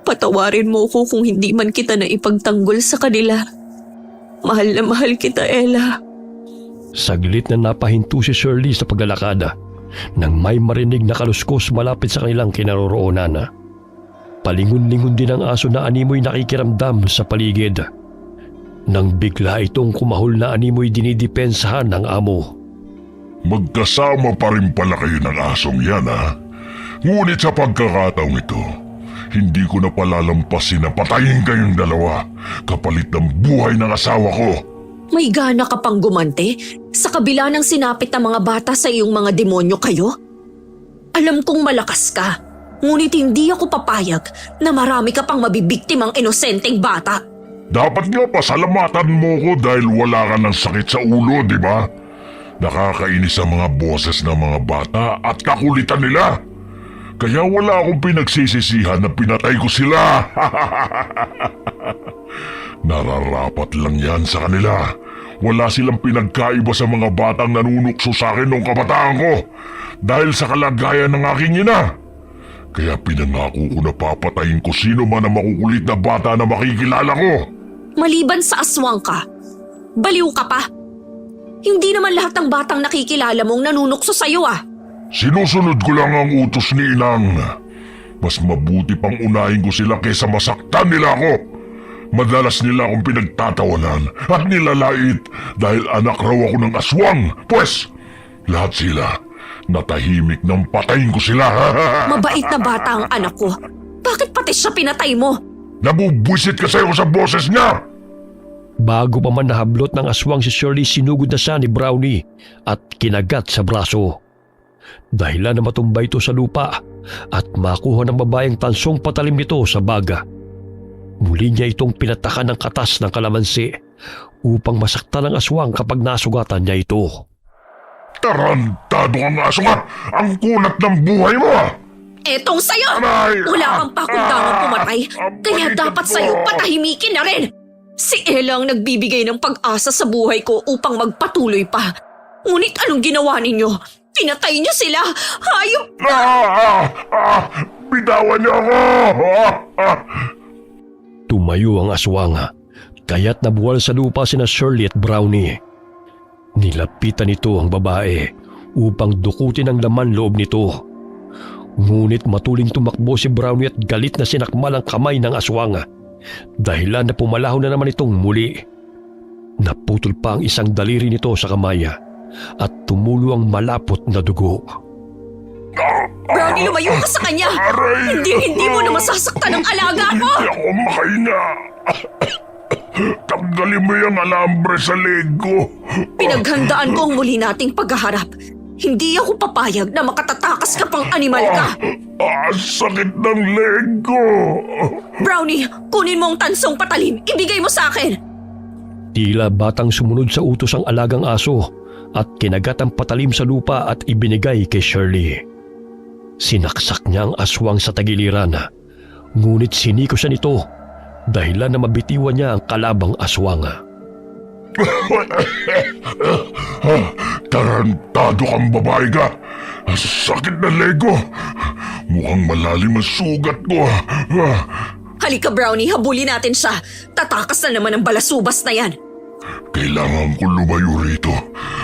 Patawarin mo ko kung hindi man kita na ipagtanggol sa kanila. Mahal na mahal kita, Ella. Saglit na napahinto si Shirley sa paglalakad nang may marinig na kaluskos malapit sa kanilang kinaroroonan. Palingon-lingon din ang aso na animoy nakikiramdam sa paligid. Nang bigla itong kumahol na animoy dinidepensahan ng amo. Magkasama pa rin pala kayo ng asong yan, ha? Ngunit sa pagkakataong ito, hindi ko na palalampasin na patayin kayong dalawa kapalit ng buhay ng asawa ko. May gana ka pang gumante sa kabila ng sinapit ng mga bata sa iyong mga demonyo kayo? Alam kong malakas ka, ngunit hindi ako papayag na marami ka pang mabibiktimang inosenteng bata. Dapat nga pasalamatan mo ko dahil wala ka ng sakit sa ulo, di ba? Nakakainis ang mga boses ng mga bata at kakulitan nila. Kaya wala akong pinagsisisihan na pinatay ko sila. Nararapat lang yan sa kanila. Wala silang pinagkaiba sa mga batang nanunukso sa akin noong kabataan ko dahil sa kalagayan ng aking ina. Kaya pinangako ko na papatayin ko sino man ang makukulit na bata na makikilala ko. Maliban sa aswang ka, baliw ka pa. Hindi naman lahat ng batang nakikilala mong nanunukso sa'yo ah. Sinusunod ko lang ang utos ni Inang. Mas mabuti pang unahin ko sila kaysa masaktan nila ako. Madalas nila akong pinagtatawanan at nilalait dahil anak raw ako ng aswang. Pwes, lahat sila natahimik nang patayin ko sila. Mabait na bata ang anak ko. Bakit pati siya pinatay mo? Nabubwisit kasi ako sa boses niya. Bago pa man nahablot ng aswang si Shirley, sinugod na siya ni Brownie at kinagat sa braso. Dahilan na matumba ito sa lupa at makuha ng babaeng tansong patalim nito sa baga. Muli niya itong pinatakan ng katas ng kalamansi upang masaktan ng aswang kapag nasugatan niya ito. Tarantado kang aso ka! Ang kunat ng buhay mo! Etong sa'yo! Aray! Wala kang pakundangang pumatay, kaya dapat sa'yo patahimikin na rin! Si Ella ang nagbibigay ng pag-asa sa buhay ko upang magpatuloy pa. Ngunit anong ginawa ninyo? Pinatay niyo sila! Hayop! Bitawan niyo ako! Tumayo ang aswang, kaya't nabuwal sa lupa sina Shirley at Brownie. Nilapitan nito ang babae upang dukutin ang laman loob nito. Ngunit matuling tumakbo si Brownie at galit na sinakmal ang kamay ng aswang. Dahilan na pumalaho na naman itong muli. Naputol pa ang isang daliri nito sa kamay at tumulo ang malapot na dugo. Brownie, lumayo ka sa kanya! Hindi mo na masasaktan ang alaga ko! Hindi ako makahinga. Tanggalin mo yung alambre sa leg ko. Pinaghandaan ko ang muli nating paghaharap. Hindi ako papayag na makatatakas ka pang animal ka. Sakit ng leg ko. Brownie, kunin mo ang tansong patalim. Ibigay mo sa akin. Tila batang sumunod sa utos ang alagang aso at kinagat ang patalim sa lupa at ibinigay kay Shirley. Sinaksak niya ang aswang sa tagiliran, ngunit siniko siya nito dahilan na mabitiwan niya ang kalabang aswang. Tarantado kang babae ka. Sakit na leg ko. Mukhang malalim ang sugat ko. Halika Brownie, habulin natin siya. Tatakas na naman ang balasubas na yan. Kailangan ko lumayo rito.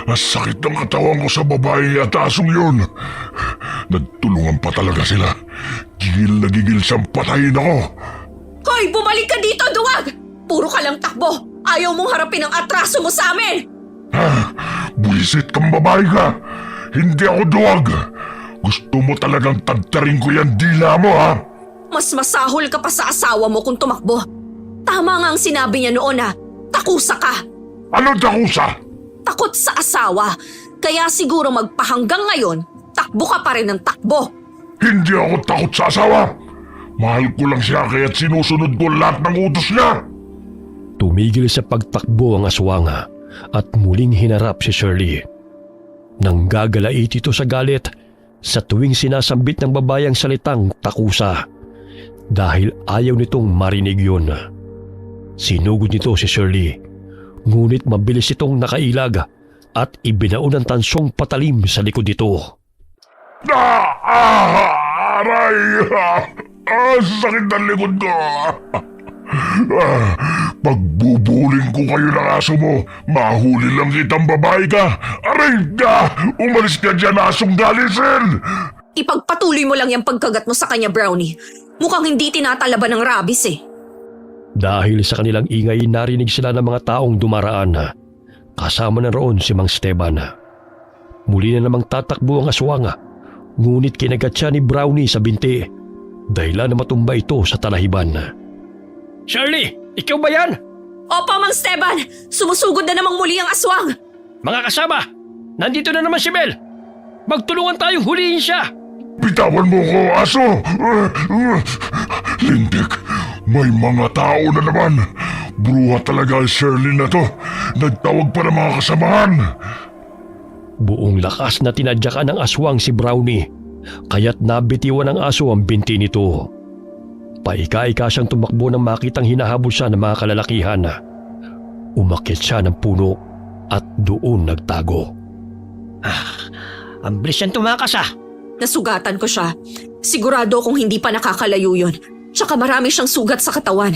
Sakit ng katawan ko sa babae at asong yun. Nagtulungan pa talaga sila. Gigil na gigil siyang patayin ako. Hoy, bumalik ka dito, duwag! Puro ka lang takbo. Ayaw mong harapin ang atraso mo sa amin! Buwisit kang babae ka. Hindi ako duwag. Gusto mo talagang tagtarin ko yan dila mo, ha? Mas masahol ka pa sa asawa mo kung tumakbo. Tama nga ang sinabi niya noon, ha? Takusa ka! Ano takusa? Takot sa asawa. Kaya siguro magpahanggang ngayon, takbo ka pa rin ng takbo. Hindi ako takot sa asawa. Mahal ko lang siya kaya't sinusunod ko lahat ng utos niya. Tumigil sa pagtakbo ang aswanga at muling hinarap si Shirley. Nang gagalait ito sa galit sa tuwing sinasambit ng babae ang salitang takusa dahil ayaw nitong marinig yun. Sinugod nito si Shirley, ngunit mabilis itong nakailag at ibinaon ng tansong patalim sa likod nito. Aray! Sakit ng likod ko. Pagbubuling ko kayo ng aso mo, mahuli lang kitang babae ka. Aray ka! Umalis ka dyan, asong galisin! Ipagpatuloy mo lang yung pagkagat mo sa kanya, Brownie. Mukhang hindi tinatalaban ng rabies eh. Dahil sa kanilang ingay, narinig sila ng mga taong dumaraan. Kasama na roon si Mang Esteban. Muli na namang tatakbo ang aswanga, ngunit kinagat siya ni Brownie sa binti, dahilan na matumba ito sa talahiban. Shirley, ikaw ba yan? Opo, Mang Esteban! Sumusugod na namang muli ang aswang! Mga kasama, nandito na naman si Bel. Magtulungan tayong hulihin siya. Bitawan mo ko, aso! Lintik, may mga tao na naman. Bruha talaga ang Shirley na to. Nagtawag pa ng mga kasamahan. Buong lakas na tinadyakan ng aswang si Brownie, kaya't nabitiwan ng aso ang binti nito. Paika-ika siyang tumakbo nang makitang hinahabol siya ng mga kalalakihan. Umakyat siya ng puno at doon nagtago. Ang bilis niyang tumakas Nasugatan ko siya. Sigurado kung hindi pa nakakalayo yun. Tsaka marami siyang sugat sa katawan.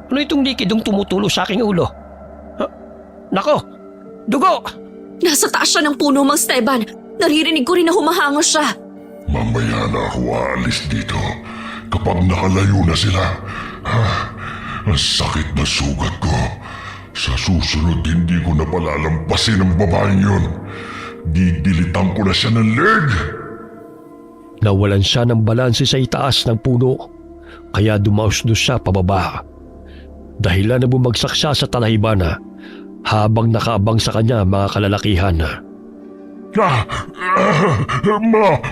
Ano itong likidong tumutulo sa aking ulo? Nako, dugo! Nasa taas siya ng puno, Mang Esteban. Naririnig ko rin na humahangos siya. Mamaya na ako aalis dito kapag nakalayo na sila. Ang sakit na sugat ko. Sa susunod, hindi ko na palalampasin ang babaeng yun. Didilitan ko na siya ng leg. Nawalan siya ng balanse sa itaas ng puno, kaya dumausdos siya pababa. Dahilan na bumagsak siya sa talahiban habang nakaabang sa kanya mga kalalakihan.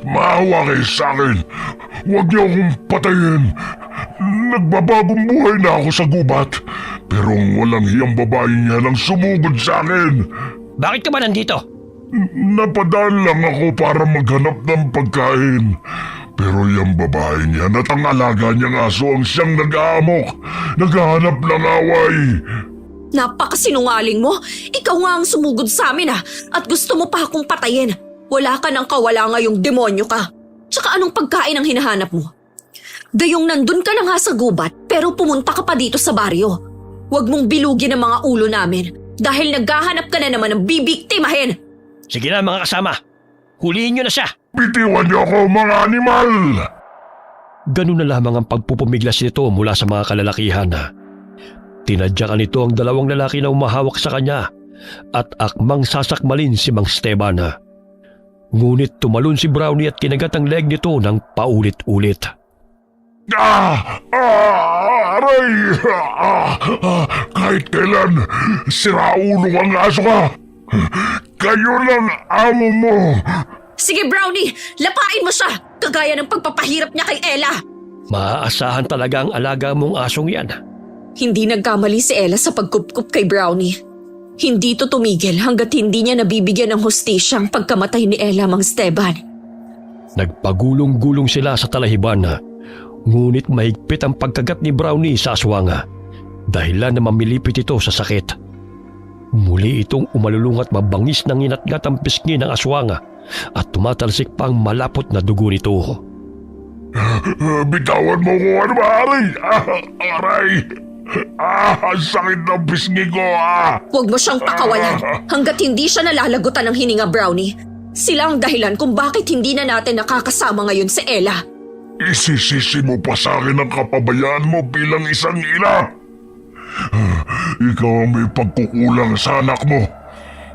Maawa kayo sa akin. Huwag niyo akong patayin. Nagbabagong buhay na ako sa gubat. Pero ang walang hiyang babae niya nang sumugod sa akin. Bakit ka ba nandito? Napadaan lang ako para maghanap ng pagkain. Pero yung babae niya at ang alaga niyang aso ang siyang nag-aamok. Naghahanap ng away. Napakasinungaling mo. Ikaw nga ang sumugod sa amin at gusto mo pa akong patayin. Wala ka nang kawala ngayong demonyo ka. Tsaka anong pagkain ang hinahanap mo? Gayong nandun ka na nga sa gubat pero pumunta ka pa dito sa baryo. Huwag mong bilugin ang mga ulo namin dahil naghahanap ka na naman ng bibiktimahin. Sige na mga kasama, hulihin niyo na siya. Bitiwan niyo ako, mga animal! Ganun na lamang ang pagpupumiglas nito mula sa mga kalalakihan. Tinadyakan nito ang dalawang lalaki na umahawak sa kanya at akmang sasakmalin si Mang Esteban. Ngunit tumalon si Brownie at kinagat ang leg nito ng paulit-ulit. Aray! Kahit kailan, siraulo kang aso ka! Kayo lang amo mo! Sige Brownie, lapain mo siya kagaya ng pagpapahirap niya kay Ella. Maaasahan talaga ang alaga mong asong yan. Hindi nagkamali si Ella sa pagkupkup kay Brownie. Hindi to tumigil hanggat hindi niya nabibigyan ng hustisya ang pagkamatay ni Ella, Mang Esteban. Nagpagulong-gulong sila sa talahiban, ngunit mahigpit ang pagkagat ni Brownie sa aswanga dahilan na mamilipit ito sa sakit. Muli itong umalulung at mabangis ng inatgat ang pisngi ng aswanga at tumatalsik pa ang malapot na dugo nito. Bitawan mo ko, ano ba, aray? Aray! Ang sakit ng pisngi ko, Huwag mo siyang pakawalan hanggat hindi siya nalalagutan ng hininga, Brownie. Sila ang dahilan kung bakit hindi na natin nakakasama ngayon si Ella. Isisisi mo pa sa akin ang kapabayaan mo bilang isang ina. Ikaw ang may pagkukulang sa anak mo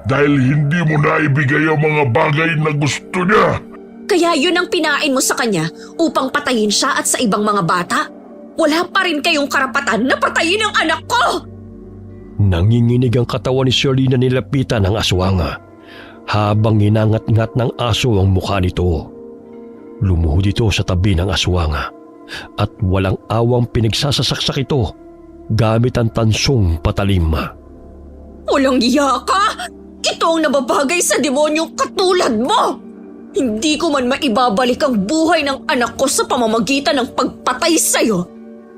dahil hindi mo naibigay ang mga bagay na gusto niya. Kaya yun ang pinain mo sa kanya upang patayin siya at sa ibang mga bata. Wala pa rin kayong karapatan na patayin ang anak ko! Nanginginig ang katawan ni Shirley na nilapitan ng aswang habang inangat-ngat ng aso ang mukha nito. Lumuhod ito sa tabi ng aswang at walang awang pinagsasasaksak ito gamit ang tansong patalim. Walang iya ka! Ito ang nababagay sa demonyong katulad mo! Hindi ko man maibabalik ang buhay ng anak ko sa pamamagitan ng pagpatay sa'yo.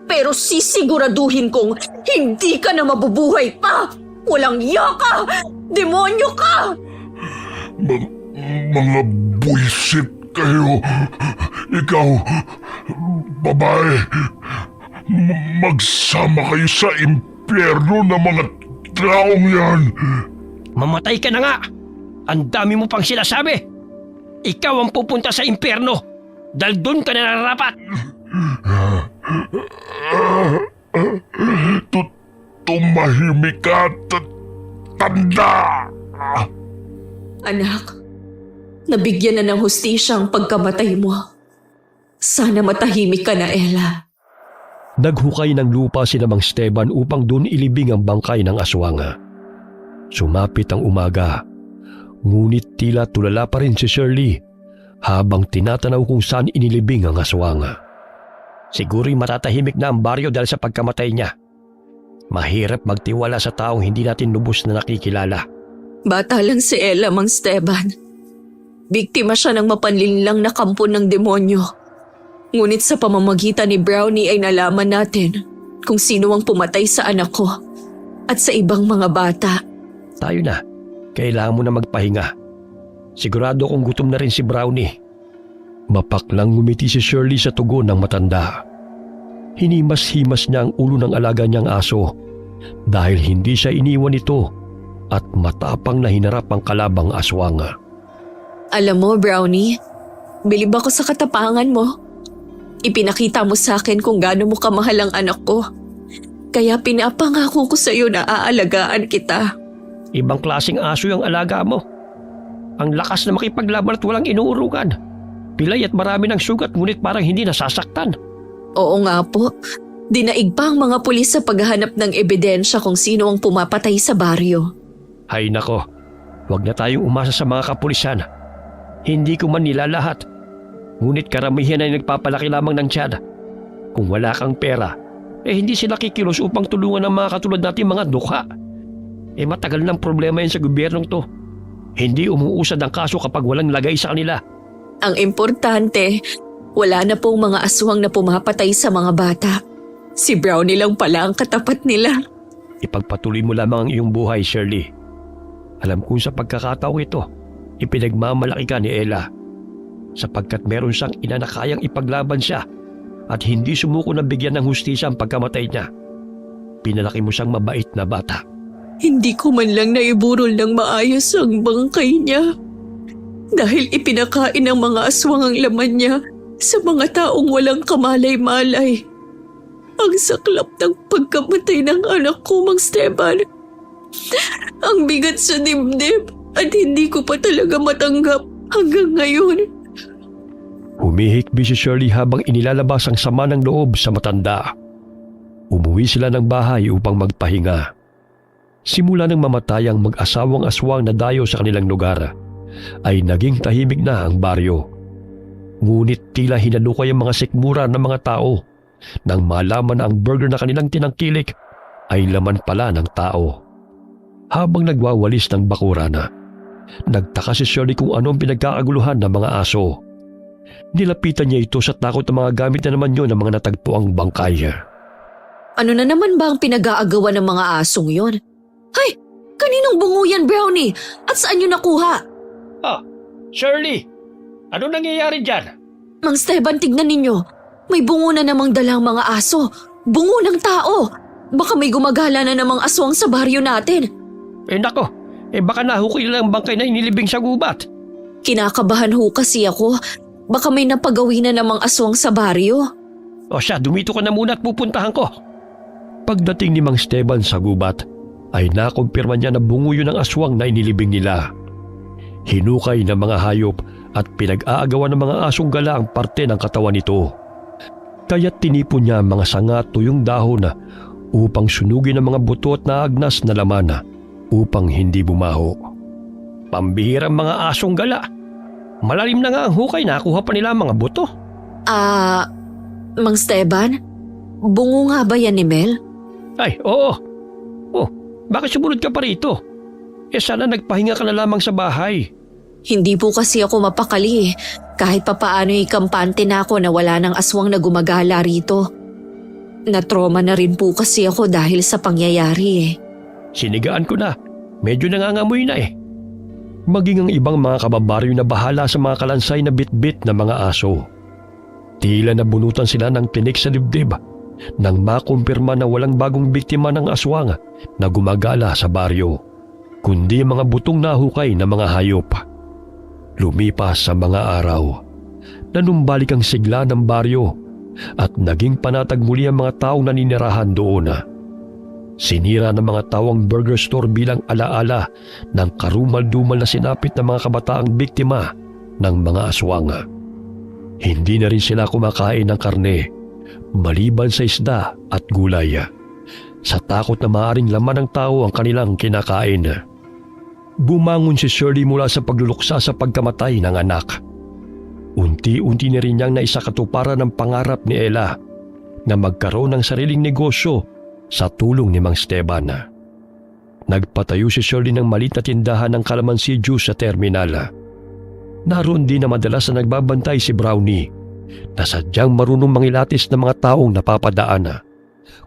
Pero sisiguraduhin kong hindi ka na mabubuhay pa! Walang iya ka! Demonyo ka! Mga buisit kayo. Ikaw, babae, magsama kayo sa impyerno ng mga taong yan. Mamatay ka na nga! Ang dami mo pang sinasabi! Ikaw ang pupunta sa impyerno dahil doon ka na nararapat! Tumahimik ka, tanda! Anak, nabigyan na ng hustisya ang pagkamatay mo. Sana matahimik ka na, Ella. Naghukay ng lupa si Mang Esteban upang doon ilibing ang bangkay ng aswang. Sumapit ang umaga, ngunit tila tulala pa rin si Shirley habang tinatanaw kung saan inilibing ang aswang. Siguro'y matatahimik na ang baryo dahil sa pagkamatay niya. Mahirap magtiwala sa taong hindi natin lubos na nakikilala. Bata lang si Ella, Mang Esteban. Biktima siya ng mapanlinlang na kampo ng demonyo. Ngunit sa pamamagitan ni Brownie ay nalaman natin kung sino ang pumatay sa anak ko at sa ibang mga bata. Tayo na. Kailangan mo na magpahinga. Sigurado kung gutom na rin si Brownie. Mapaklang ngumiti si Shirley sa tugon ng matanda. Hinimas-himas niya ang ulo ng alaga niyang aso dahil hindi siya iniwan nito at matapang na hinarap ang kalabang aswang. Alam mo, Brownie, bilib ako sa katapangan mo. Ipinakita mo sa akin kung gaano mo kamahal ang anak ko. Kaya pinapangako ko sa iyo na aalagaan kita. Ibang klaseng aso yung alaga mo. Ang lakas na makipaglaban at walang inuurugan. Pilay at marami ng sugat ngunit parang hindi nasasaktan. Oo nga po. Dinaig pa ang mga pulis sa paghahanap ng ebidensya kung sino ang pumapatay sa baryo. Hay nako, huwag na tayong umasa sa mga kapulisan. Hindi ko man nilalahat. Ngunit karamihan ay nagpapalaki lamang ng tiyan. Kung wala kang pera, hindi sila kikilos upang tulungan ang mga katulad natin mga dukha. Matagal ng problema yan sa gobyernong to. Hindi umuusad ang kaso kapag walang lagay sa kanila. Ang importante, wala na pong mga aswang na pumapatay sa mga bata. Si Brownie lang pala ang katapat nila. Ipagpatuloy mo lamang ang iyong buhay, Shirley. Alam kong sa pagkakataong ito, ipinagmamalaki ka ni Ella. Sapagkat meron siyang ina na kayang ipaglaban siya at hindi sumuko na bigyan ng hustisya ang pagkamatay niya. Pinalaki mo siyang mabait na bata. Hindi ko man lang naiburol ng maayos ang bangkay niya. Dahil ipinakain ng mga aswang ang laman niya sa mga taong walang kamalay-malay. Ang saklap ng pagkamatay ng anak ko, Mang Esteban. Ang bigat sa dibdib at hindi ko pa talaga matanggap hanggang ngayon. Humihikbi si Shirley habang inilalabas ang sama ng loob sa matanda. Umuwi sila ng bahay upang magpahinga. Simula nang mamatay ang mag-asawang aswang na dayo sa kanilang lugar, ay naging tahimik na ang baryo. Ngunit tila hinalukay ang mga sikmura ng mga tao nang malaman na ang burger na kanilang tinangkilik ay laman pala ng tao. Habang nagwawalis ng bakurana, nagtaka si Shirley kung anong pinagkakaguluhan ng mga aso. Nilapitan niya ito sa takot ng mga gamit na naman yun ng mga natagpuang bangkay. Ano na naman ba ang pinag-aagawa ng mga asong yon? Hay! Kaninong bungo yan, Brownie? At saan nyo nakuha? Shirley! Ano nangyayari dyan? Mang Esteban, tignan ninyo. May bungo na namang dalang mga aso. Bungo ng tao. Baka may gumagala na namang aswang sa baryo natin. Nako, baka nahukay lang ang bangkay na inilibing sa gubat. Kinakabahan ho kasi ako. Baka may napagawin na namang aswang sa baryo. O siya, dumito ka na muna at pupuntahan ko. Pagdating ni Mang Esteban sa gubat, ay nakumpirma niya na bungo yun ang aswang na inilibing nila. Hinukay ng mga hayop at pinag-aagawan ng mga asong gala ang parte ng katawan nito. Kaya't tinipon niya ang mga sanga at tuyong dahon upang sunugin ang mga buto at naagnas na laman upang hindi bumaho. Pambihirang mga asong gala. Malalim na nga ang hukay, nakuha pa nila ang mga buto. Mang Esteban? Bungo nga ba yan ni Mel? Ay, oo. Oh, bakit sumunod ka pa rito? Sana nagpahinga ka na lamang sa bahay. Hindi po kasi ako mapakali. Kahit papaano kampante na ako na wala ng aswang na gumagala rito. Natroma na rin po kasi ako dahil sa pangyayari. Sinigaan ko na. Medyo nangangamoy na eh. Maging ang ibang mga kababaryo na bahala sa mga kalansay na bitbit na mga aso. Tila nabunutan sila ng tinik sa dibdib nang makumpirma na walang bagong biktima ng aswang na gumagala sa baryo, kundi mga butong nahukay na mga hayop. Lumipas sa mga araw, nanumbalik ang sigla ng baryo at naging panatag muli ang mga taong naninirahan doon. Sinira ng mga tao ang burger store bilang alaala ng karumal-dumal na sinapit ng mga kabataang biktima ng mga aswang. Hindi na rin sila kumakain ng karne, maliban sa isda at gulay, sa takot na maaaring laman ng tao ang kanilang kinakain. Bumangon si Shirley mula sa pagluluksa sa pagkamatay ng anak. Unti-unti na rin niyang naisakatuparan ng pangarap ni Ella na magkaroon ng sariling negosyo sa tulong ni Mang Esteban. Nagpatayo si Shirley ng maliit na tindahan ng kalamansi juice sa terminal. Naroon din na madalas na nagbabantay si Brownie na sadyang marunong mangilatis ng mga taong napapadaan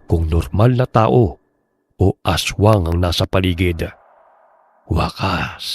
kung normal na tao o aswang ang nasa paligid. Wakas,